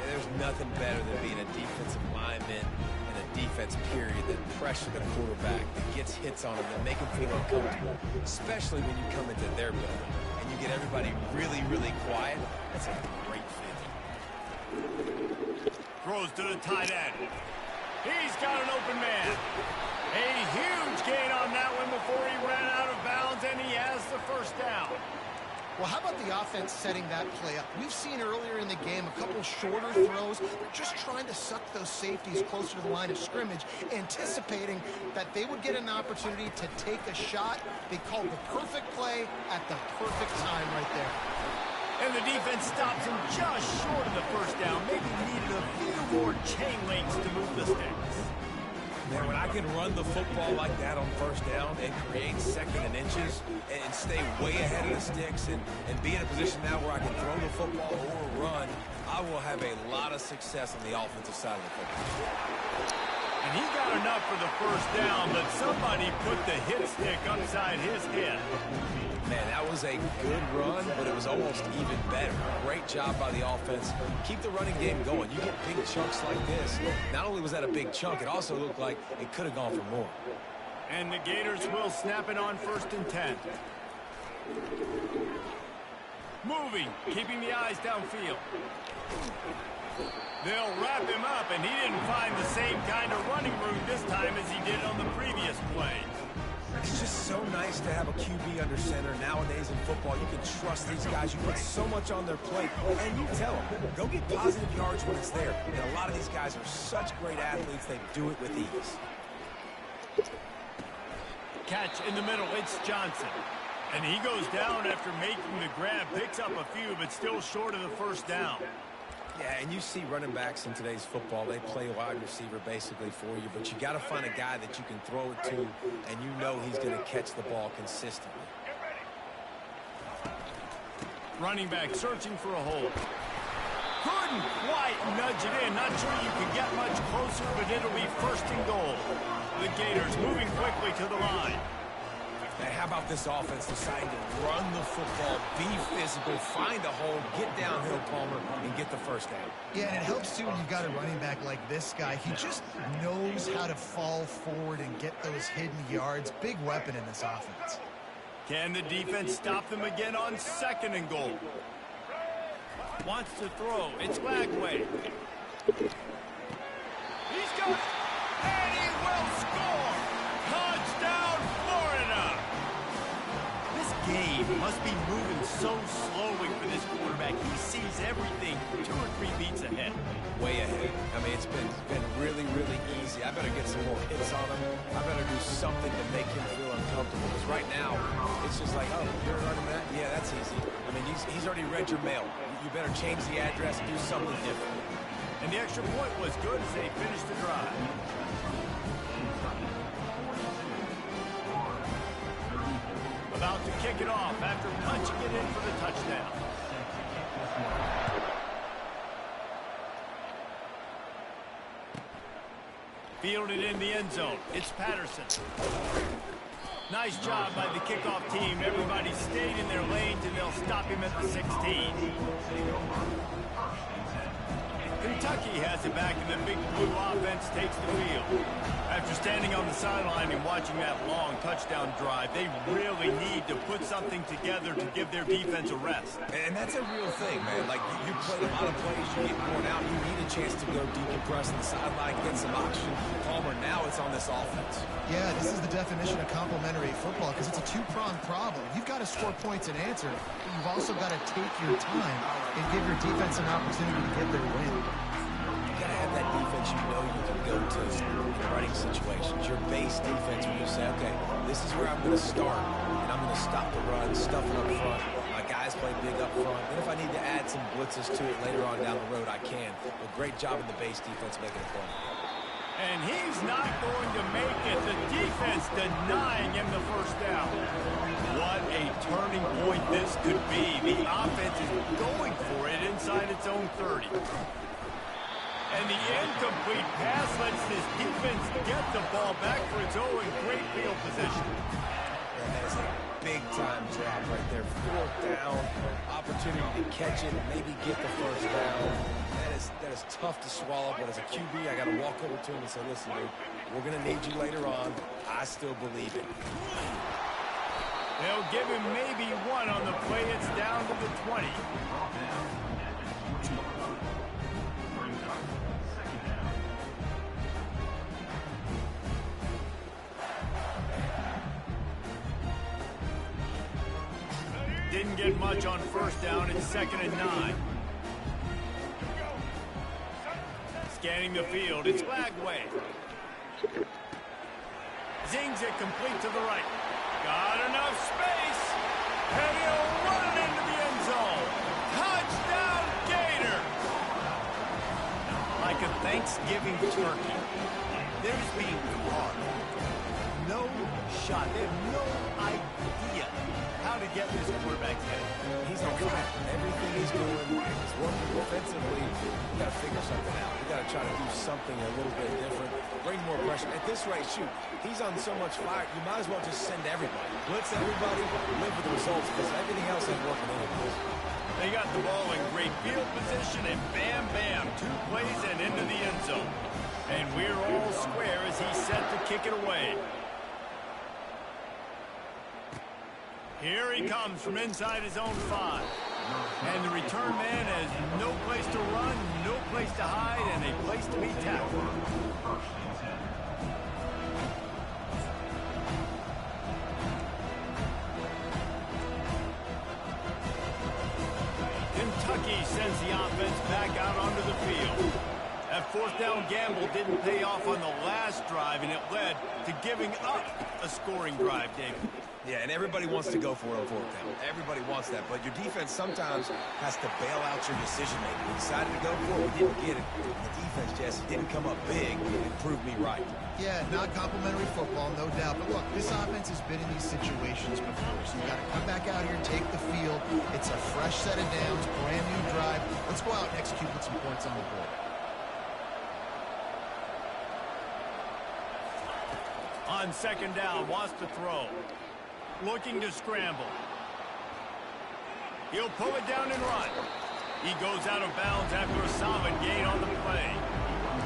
There's nothing better than being a defensive lineman in a defense period that pressure the quarterback, that gets hits on him, that make him feel uncomfortable, especially when you come into their building and you get everybody really, really quiet. That's a great feeling. Throws to the tight end. He's got an open man. A huge gain on that one before he ran out of bounds, and he has the first down. Well, how about the offense setting that play up? We've seen earlier in the game a couple shorter throws. They're just trying to suck those safeties closer to the line of scrimmage, anticipating that they would get an opportunity to take a shot. They called the perfect play at the perfect time right there. And the defense stops him just short of the first down. Maybe needed a few more chain links to move the sticks. Man, when I can run the football like that on first down and create second and inches and stay way ahead of the sticks and be in a position now where I can throw the football or run, I will have a lot of success on the offensive side of the football. And he got enough for the first down, but somebody put the hit stick upside his head. Man, that was a good run, but it was almost even better. Great job by the offense. Keep the running game going. You get big chunks like this. Not only was that a big chunk, it also looked like it could have gone for more. And the Gators will snap it on 1st and 10. Moving, keeping the eyes downfield. They'll wrap him up, and he didn't find the same kind of running room this time as he did on the previous play. It's just so nice to have a QB under center. Nowadays in football, you can trust these guys. You put so much on their plate, and you tell them, go get positive yards when it's there. And a lot of these guys are such great athletes, they do it with ease. Catch in the middle, it's Johnson. And he goes down after making the grab, picks up a few, but still short of the first down. Yeah, and you see running backs in today's football, they play wide receiver basically for you, but you got to find a guy that you can throw it to, and you know he's going to catch the ball consistently. Running back searching for a hole. Couldn't quite nudge it in. Not sure you can get much closer, but it'll be 1st and goal. The Gators moving quickly to the line. Now, how about this offense deciding to run the football, be physical, find a hole, get downhill, Palmer, and get the first down? Yeah, and it helps, too, when you've got a running back like this guy. He just knows how to fall forward and get those hidden yards. Big weapon in this offense. Can the defense stop them again on 2nd and goal? Wants to throw. It's Lagway. He's got it, and he will score! Touchdown, Florida! This game must be moving so slowly for this quarterback. He sees everything 2 or 3 beats ahead. Way ahead. I mean, it's been really, really easy. I better get some more hits on him. I better do something to make him feel uncomfortable. Because right now, it's just like, oh, you're running that? Yeah, that's easy. I mean, he's already read your mail. You better change the address and do something different. And the extra point was good as they finished the drive. About to kick it off after punching it in for the touchdown. Fielded in the end zone. It's Patterson. Nice job by the kickoff team. Everybody stayed in their lanes, and they'll stop him at the 16. Kentucky has it back, and the big blue offense takes the field. After standing on the sideline and watching that long touchdown drive, they really need to put something together to give their defense a rest. And that's a real thing, man. Like, you play a lot of plays, you get worn out, you need a chance to go decompress on the sideline, get some oxygen. Palmer, now it's on this offense. Yeah, this is the definition of complementary football because it's a two-pronged problem. You've got to score points and answer, but you've also got to take your time and give your defense an opportunity to get their win. You got to have that defense you know you can go to in running situations. Your base defense where you say, okay, this is where I'm going to start, and I'm going to stop the run, stuff it up front. My guys play big up front. And if I need to add some blitzes to it later on down the road, I can. But great job in the base defense making a play. And he's not going to make it. The defense denying him the first down. What a turning point this could be. The offense is going for it inside its own 30. And the incomplete pass lets this defense get the ball back for its own great field position. And that is a big-time drop right there. Fourth down, opportunity to catch it, maybe get the first down. That is tough to swallow, but as a QB, I got to walk over to him and say, listen, dude, we're going to need you later on. I still believe it. They'll give him maybe one on the play. It's down to the 20. Didn't get much on first down. It's 2nd and 9. Scanning the field. It's flag way. Zings it complete to the right. Got enough space. And he'll run it into the end zone. Touchdown, Gator. Like a Thanksgiving turkey. There's being carved. No shot. They have no idea how to get this quarterback's head. He's on fire. Everything he's doing is working defensively. We got to figure something out. We got to try to do something a little bit different. Bring more pressure. At this rate, shoot, he's on so much fire, you might as well just send everybody. Blitz everybody, live with the results, because everything else ain't working anyways. They got the ball in great field position, and bam, bam, 2 plays and into the end zone. And we're all square as he's set to kick it away. Here he comes from inside his own 5. And the return man has no place to run, no place to hide, and a place to be tackled. Kentucky sends the offense back out onto the field. That 4th down gamble didn't pay off on the last drive, and it led to giving up a scoring drive, David. Yeah, and everybody wants to go for it on 4th down. Everybody wants that, but your defense sometimes has to bail out your decision-making. We decided to go for it, we didn't get it. And the defense, Jesse, didn't come up big and proved me right. Yeah, not complimentary football, no doubt. But look, this offense has been in these situations before, so you got to come back out here and take the field. It's a fresh set of downs, brand new drive. Let's go out and execute with some points on the board. On 2nd down, wants to throw. Looking to scramble. He'll pull it down and run. He goes out of bounds after a solid gain on the play.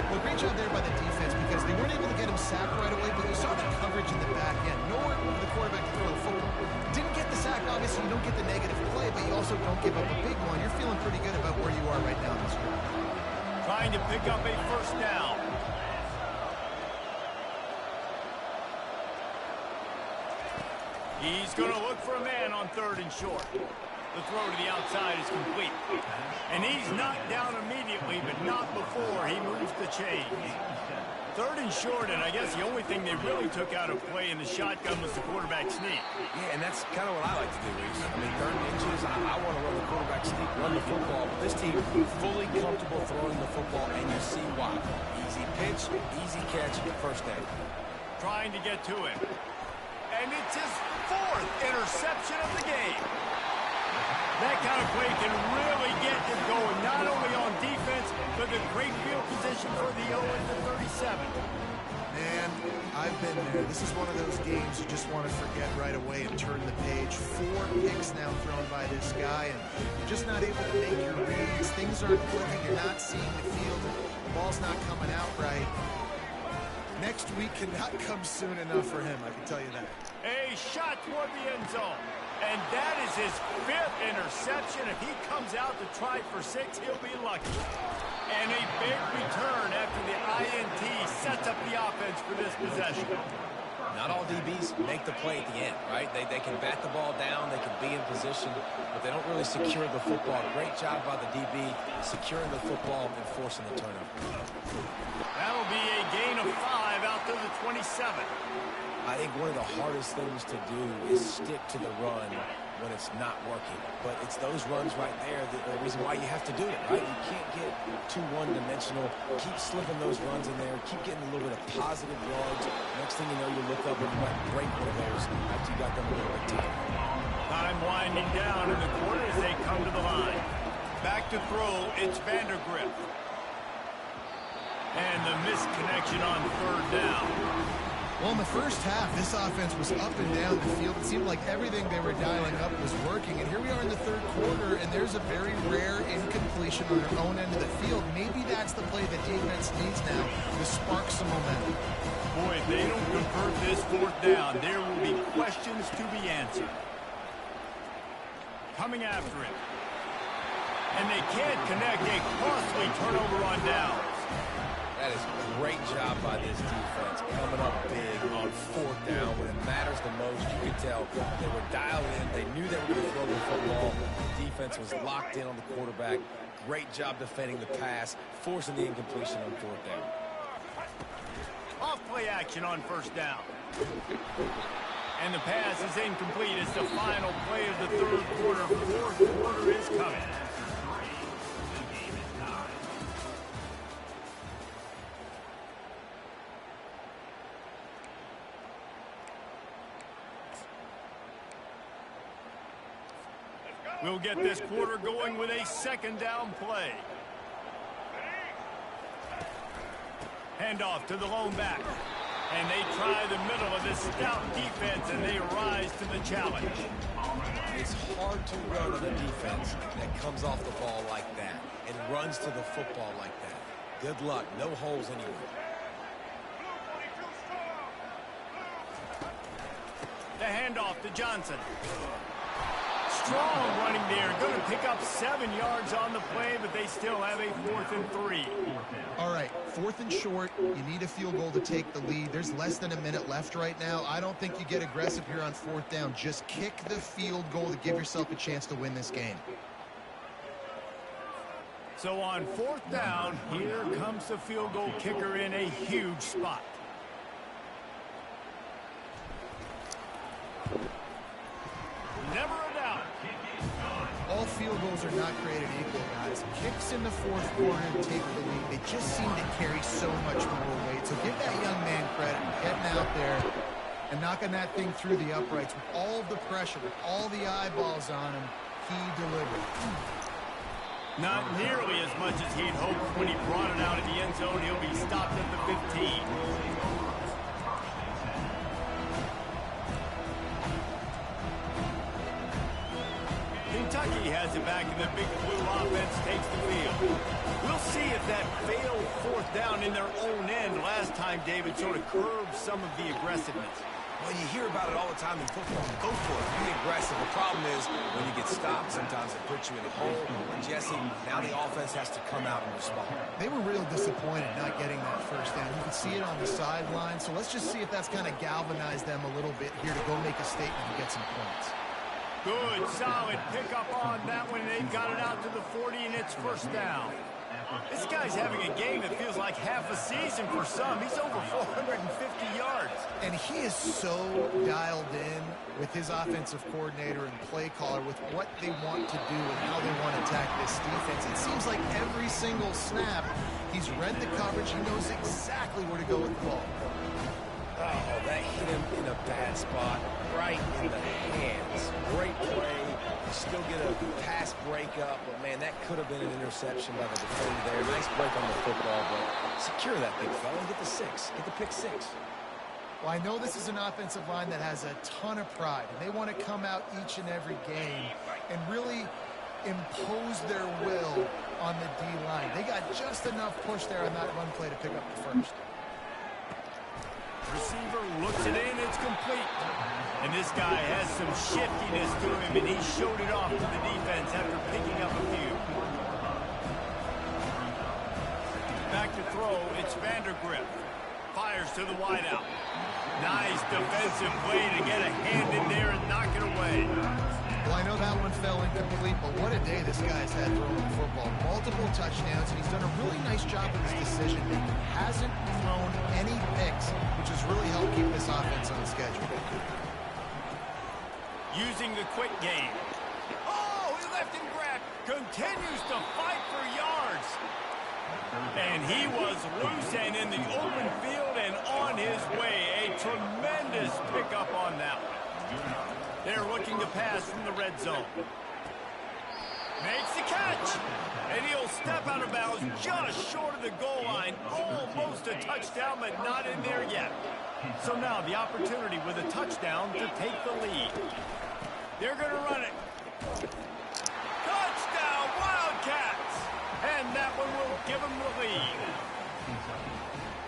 Well, great job there by the defense because they weren't able to get him sacked right away, but you saw the coverage in the back end. Nowhere for the quarterback to throw the football. Didn't get the sack, obviously. You don't get the negative play, but you also don't give up a big one. You're feeling pretty good about where you are right now in this drive. Trying to pick up a 1st down. He's going to look for a man on 3rd and short. The throw to the outside is complete. And he's knocked down immediately, but not before he moves the chains. 3rd and short, and I guess the only thing they really took out of play in the shotgun was the quarterback sneak. Yeah, and that's kind of what I like to do, Reese. I mean, 3rd and inches, I want to run the quarterback sneak, run the football. But this team fully comfortable throwing the football, and you see why. Easy pitch, easy catch, 1st down. Trying to get to him. And it's his 4th interception of the game. That kind of play can really get you going, not only on defense, but the great field position for the 0 and the 37. Man, I've been there. This is one of those games you just want to forget right away and turn the page. 4 picks now thrown by this guy, and you're just not able to make your reads. Things aren't clicking. You're not seeing the field. The ball's not coming out right. Next week cannot come soon enough for him, I can tell you that. A shot toward the end zone. And that is his 5th interception. If he comes out to try for 6, he'll be lucky. And a big return after the INT sets up the offense for this possession. Not all DBs make the play at the end, right? They can bat the ball down, they can be in position, but they don't really secure the football. Great job by the DB securing the football and forcing the turnover. That'll be a gain of 5 out to the 27. I think one of the hardest things to do is stick to the run when it's not working. But it's those runs right there that are the reason why you have to do it, right? You can't get too one-dimensional. Keep slipping those runs in there. Keep getting a little bit of positive yards. Next thing you know, you look up and you might break one of those after you got them a little bit tight. Time winding down in the quarter as they come to the line. Back to throw, it's Vandergrift. And the missed connection on third down. Well, in the first half, this offense was up and down the field. It seemed like everything they were dialing up was working. And here we are in the third quarter, and there's a very rare incompletion on their own end of the field. Maybe that's the play the defense needs now to spark some momentum. Boy, if they don't convert this fourth down, there will be questions to be answered. Coming after it. And they can't connect a costly turnover on downs. That is a great job by this defense, coming up big on fourth down when it matters the most. You could tell they were dialed in. They knew they were going to throw the football. The defense was locked in on the quarterback. Great job defending the pass, forcing the incompletion on fourth down. Off play action on first down. And the pass is incomplete. It's the final play of the third quarter. Fourth quarter is coming. We'll get this quarter going with a second down play. Handoff to the lone back. And they try the middle of this stout defense, and they rise to the challenge. It's hard to run on a defense that comes off the ball like that and runs to the football like that. Good luck. No holes anywhere. The handoff to Johnson. Strong running there. Going to pick up 7 yards on the play, but they still have a 4th and 3. All right, 4th and short. You need a field goal to take the lead. There's less than a minute left right now. I don't think you get aggressive here on 4th down. Just kick the field goal to give yourself a chance to win this game. So on 4th down, here comes the field goal kicker in a huge spot. Never a doubt. All field goals are not created equal, guys. Kicks in the fourth quarter to take the lead. They just seem to carry so much more weight. So give that young man credit for getting out there and knocking that thing through the uprights with all of the pressure, with all the eyeballs on him. He delivered. Not nearly as much as he'd hoped when he brought it out of the end zone. He'll be stopped at the 15. Kentucky has it back, and the big blue offense takes the field. We'll see if that failed 4th down in their own end last time, David, sort of curbed some of the aggressiveness. Well, you hear about it all the time in football. Go for it. Be aggressive. The problem is when you get stopped, sometimes it puts you in a hole. And Jesse, now the offense has to come out and respond. They were real disappointed not getting that first down. You can see it on the sideline. So let's just see if that's kind of galvanized them a little bit here to go make a statement and get some points. Good, solid pickup on that one. They've got it out to the 40, and it's first down. This guy's having a game that feels like half a season for some. He's over 450 yards. And he is so dialed in with his offensive coordinator and play caller with what they want to do and how they want to attack this defense. It seems like every single snap, he's read the coverage. He knows exactly where to go with the ball. Oh, that hit him in a bad spot, right in the hands. Great play. You still get a pass breakup, but, man, that could have been an interception by the defender there. Nice break on the football, but secure that big fella and get the 6. Get the pick 6. Well, I know this is an offensive line that has a ton of pride, and they want to come out each and every game and really impose their will on the D-line. They got just enough push there on that run play to pick up the first. Receiver looks it in, it's complete. And this guy has some shiftiness to him, and he showed it off to the defense after picking up a few. Back to throw, it's Vandergrift. Fires to the wideout. Nice defensive play to get a hand in there and knock it away. Well, I know that one fell incomplete, but what a day this guy's had throwing the football. Multiple touchdowns, and he's done a really nice job of his decision-making. Hasn't thrown any picks, which has really helped keep this offense on schedule. Using the quick game. Oh, he left and grabbed. Continues to fight for yards. And he was loose and in the open field and on his way. A tremendous pickup on that one. They're looking to pass from the red zone. Makes the catch. And he'll step out of bounds just short of the goal line. Almost a touchdown, but not in there yet. So now the opportunity with a touchdown to take the lead. They're going to run it. Touchdown, Wildcats! And that one will give them the lead.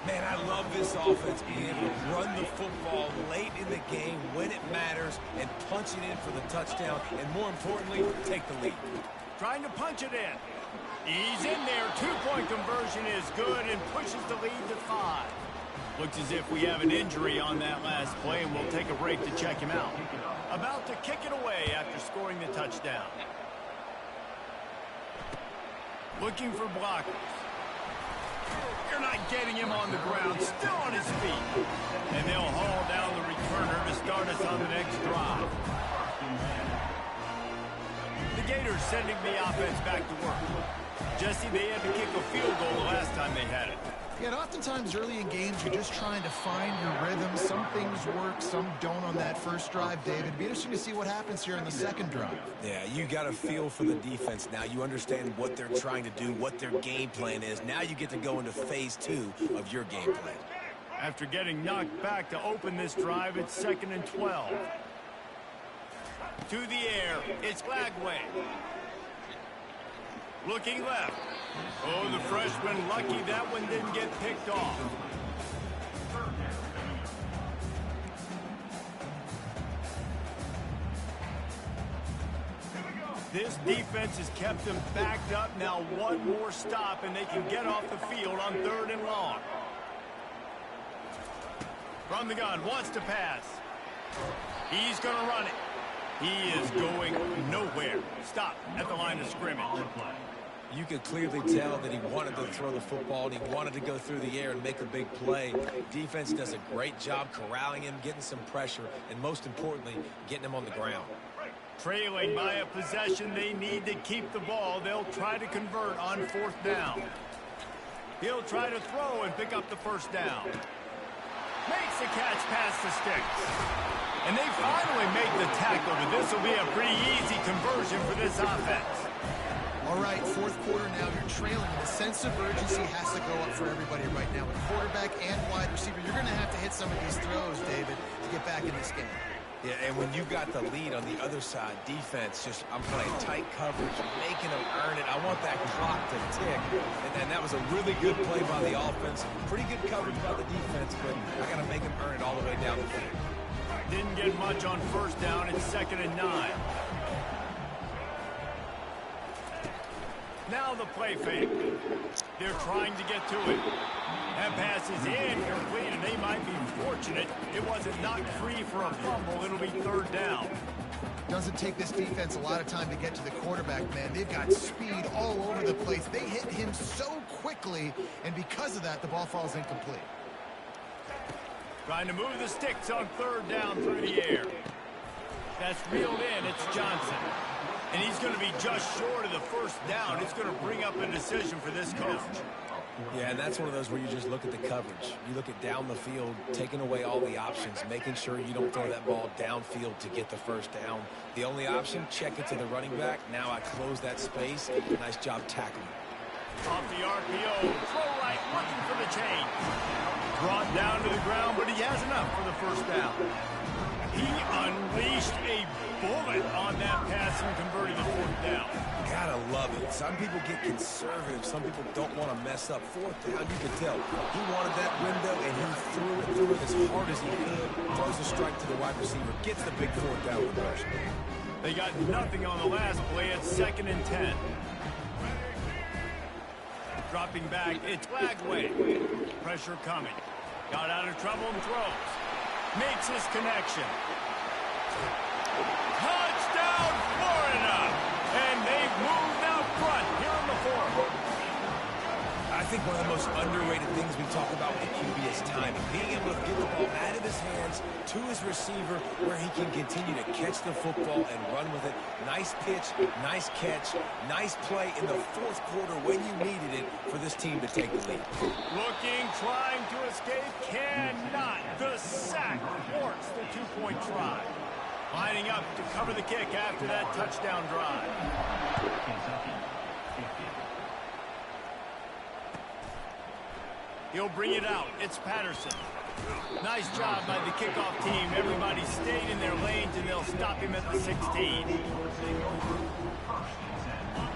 Man, I love this offense being able to run the football late in the game when it matters and punch it in for the touchdown, and more importantly, take the lead. Trying to punch it in. He's in there. Two-point conversion is good and pushes the lead to 5. Looks as if we have an injury on that last play, and we'll take a break to check him out. About to kick it away after scoring the touchdown. Looking for blockers. You're not getting him on the ground, still on his feet. And they'll haul down the returner to start us on the next drive. The Gators sending the offense back to work. Jesse, they had to kick a field goal the last time they had it. Yeah, and oftentimes early in games, you're just trying to find your rhythm. Some things work, some don't on that first drive, David. It'd be interesting to see what happens here in the second drive. Yeah, you got a feel for the defense now. You understand what they're trying to do, what their game plan is. Now you get to go into phase 2 of your game plan. After getting knocked back to open this drive, it's 2nd and 12. To the air, it's Lagway. Looking left. Oh, the freshman lucky that one didn't get picked off. This defense has kept them backed up. Now one more stop and they can get off the field on 3rd and long. From the gun, wants to pass. He's going to run it. He is going nowhere. Stop at the line of scrimmage. You could clearly tell that he wanted to throw the football and he wanted to go through the air and make a big play. Defense does a great job corralling him, getting some pressure, and most importantly, getting him on the ground. Trailing by a possession, they need to keep the ball. They'll try to convert on 4th down. He'll try to throw and pick up the 1st down. Makes the catch past the sticks. And they finally make the tackle, but this will be a pretty easy conversion for this offense. All right, 4th quarter now, you're trailing. The sense of urgency has to go up for everybody right now. With quarterback and wide receiver, you're going to have to hit some of these throws, David, to get back in this game. Yeah, and when you got the lead on the other side, defense, I'm playing tight coverage, making them earn it. I want that clock to tick. And that was a really good play by the offense. Pretty good coverage by the defense, but I got to make them earn it all the way down the field. Didn't get much on 1st down. It's 2nd and 9. Now the play fake. They're trying to get to it. That pass is incomplete, and they might be fortunate it wasn't knocked free for a fumble. It'll be 3rd down. Doesn't take this defense a lot of time to get to the quarterback, man. They've got speed all over the place. They hit him so quickly, and because of that, the ball falls incomplete. Trying to move the sticks on 3rd down through the air. That's reeled in. It's Johnson. And he's going to be just short of the 1st down. It's going to bring up a decision for this coach. Yeah, and that's one of those where you just look at the coverage. You look at down the field, taking away all the options, making sure you don't throw that ball downfield to get the 1st down. The only option, check it to the running back. Now I close that space. Nice job tackling. Off the RPO, throw right, looking for the chain. Brought down to the ground, but he has enough for the 1st down. He unleashed a bullet on that pass and converted the 4th down. Gotta love it. Some people get conservative. Some people don't want to mess up. 4th down, you could tell. He wanted that window, and he threw it as hard as he could. Throws a strike to the wide receiver. Gets the big 4th down conversion. They got nothing on the last play. It's 2nd and 10. Dropping back, it's Lagway. Pressure coming. Got out of trouble and throws. Makes his connection. Touchdown, Florida! And they've moved out front here in the 4th. I think one of the most underrated things we talk about with QB is timing. Being able to get the ball out of his hands to his receiver where he can continue to catch the football and run with it. Nice pitch, nice catch, nice play in the 4th quarter when you needed it for this team to take the lead. Looking, trying to escape, cannot. The sack forced the 2-point try. Lining up to cover the kick after that touchdown drive. He'll bring it out. It's Patterson. Nice job by the kickoff team. Everybody stayed in their lanes, and they'll stop him at the 16.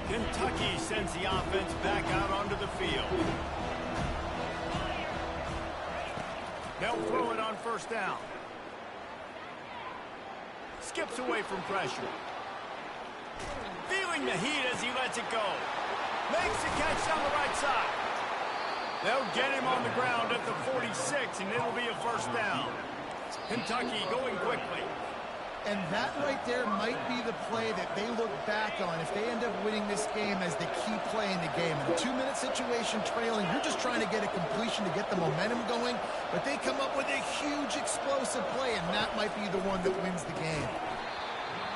Kentucky sends the offense back out onto the field. They'll throw it on first down. Skips away from pressure. Feeling the heat as he lets it go. Makes the catch down the right side. They'll get him on the ground at the 46, and it'll be a first down. Kentucky going quickly. And that right there might be the play that they look back on if they end up winning this game as the key play in the game. In a 2-minute situation trailing, you're just trying to get a completion to get the momentum going, but they come up with a huge explosive play, and that might be the one that wins the game.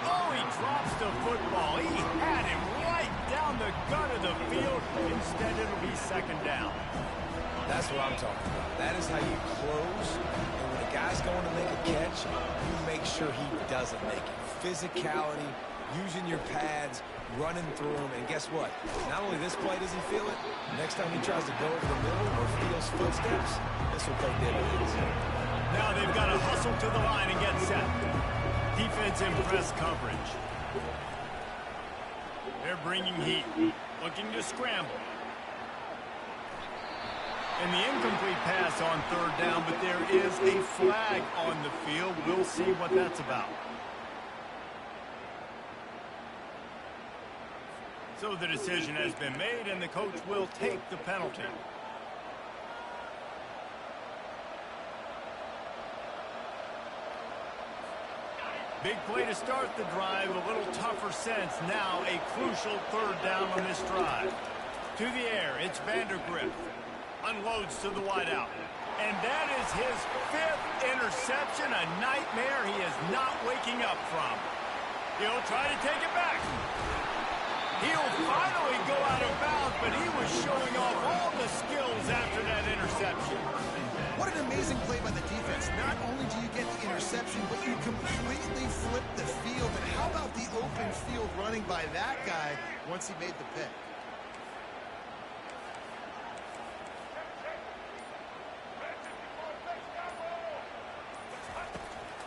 Oh, he drops the football. He had him right down the gut of the field. Instead, it'll be second down. That's what I'm talking about. That is how you close. And when a guy's going to make a catch, you make sure he doesn't make it. Physicality, using your pads, running through him. And guess what? Not only this play does he feel it, next time he tries to go over the middle or feels footsteps, this will pay dividends. Now they've got to hustle to the line and get set. Defense in press coverage. They're bringing heat. Looking to scramble. And the incomplete pass on third down, but there is a flag on the field. We'll see what that's about. So the decision has been made, and the coach will take the penalty. Big play to start the drive, a little tougher sense. Now a crucial third down on this drive. To the air, it's Vandergrift. Unloads to the wideout. And that is his 5th interception, a nightmare he is not waking up from. He'll try to take it back. He'll finally go out of bounds, but he was showing off all the skills after that interception. What an amazing play by the defense. Not only do you get the interception, but you completely flip the field. And how about the open field running by that guy once he made the pick?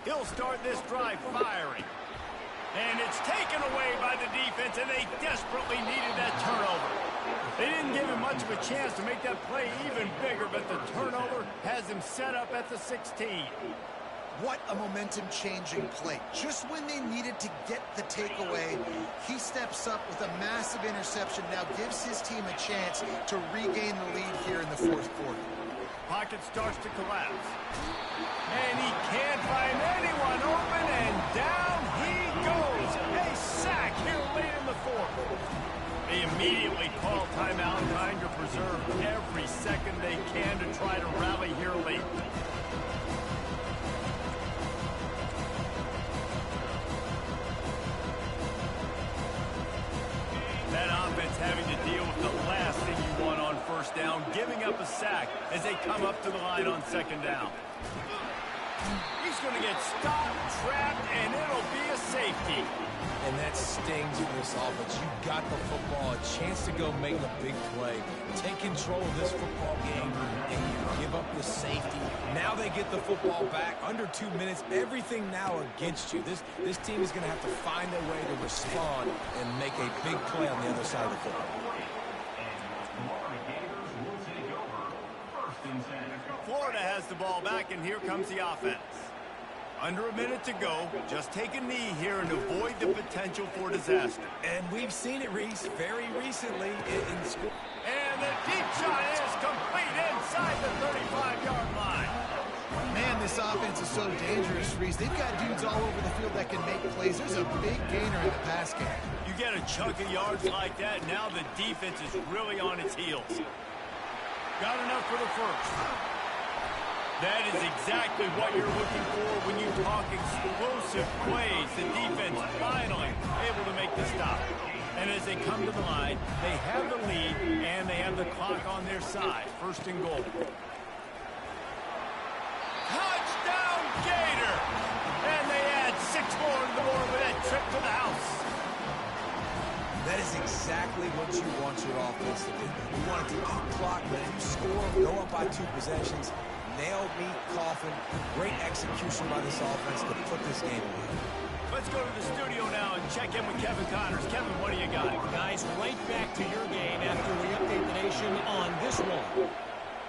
He'll start this drive firing. And it's taken away by the defense, and they desperately needed that turnover. They didn't give him much of a chance to make that play even bigger, but the turnover has him set up at the 16. What a momentum-changing play. Just when they needed to get the takeaway, he steps up with a massive interception, now gives his team a chance to regain the lead here in the fourth quarter. Pocket starts to collapse. And he can't find anyone open, and down he goes. A sack here late in the fourth. They immediately call timeout, trying to preserve every second they can to try to rally here late. That offense having to deal with the last thing you want on first down, giving up a sack as they come up to the line on second down. He's going to get stopped, trapped, and it'll be a safety. And that stings for this offense. You got the football, a chance to go make a big play, take control of this football game, and you give up the safety. Now they get the football back under 2 minutes. Everything now against you. This team is going to have to find a way to respond and make a big play on the other side of the football. Florida has the ball back, and here comes the offense. Under a minute to go. Just take a knee here and avoid the potential for disaster. And we've seen it, Reese, very recently in school. And the deep shot is complete inside the 35-yard line. Man, this offense is so dangerous, Reese. They've got dudes all over the field that can make plays. There's a big gainer in the pass game. You get a chunk of yards like that, now the defense is really on its heels. Got enough for the first. That is exactly what you're looking for when you talk explosive plays. The defense finally able to make the stop. And as they come to the line, they have the lead and they have the clock on their side. First and goal. Touchdown Gator! And they add 6 more That is exactly what you want your offense to do. You want it to eat clock, but if you score, go up by 2 possessions, nail me, coffin. Great execution by this offense to put this game away. Let's go to the studio now and check in with Kevin Connors. Kevin, what do you got? Guys, right back to your game after we update the nation on this one.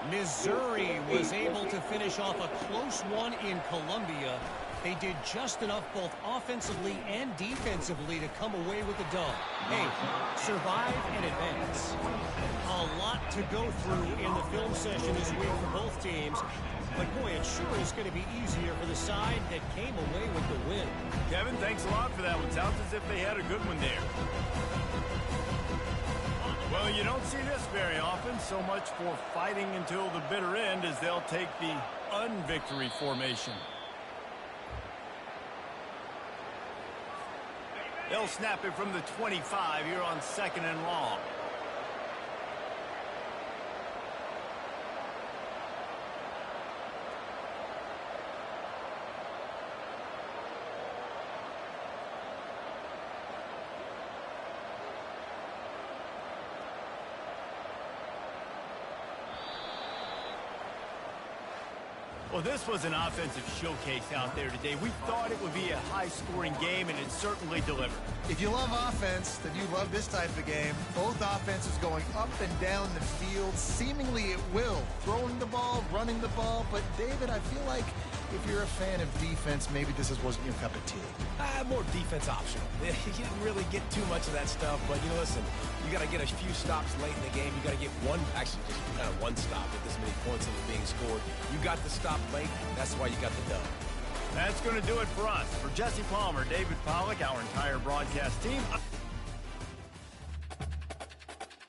Missouri was able to finish off a close one in Columbia. They did just enough both offensively and defensively to come away with the dub. Hey, survive and advance. A lot to go through in the film session this week for both teams. But, boy, it sure is going to be easier for the side that came away with the win. Kevin, thanks a lot for that one. Sounds as if they had a good one there. Well, you don't see this very often. So much for fighting until the bitter end as they'll take the unvictory formation. They'll snap it from the 25 here on 2nd and long. Well, this was an offensive showcase out there today. We thought it would be a high-scoring game, and it certainly delivered. If you love offense, then you love this type of game. Both offenses going up and down the field, seemingly at will. Throwing the ball, running the ball. But, David, I feel like if you're a fan of defense, maybe this wasn't your cup of tea. More defense optional. You didn't really get too much of that stuff, but, listen, you got to get a few stops late in the game. You got to get just kind of one stop with this many points that were being scored. You got the stop late. That's why you got the dub. That's going to do it for us. For Jesse Palmer, David Pollack, our entire broadcast team.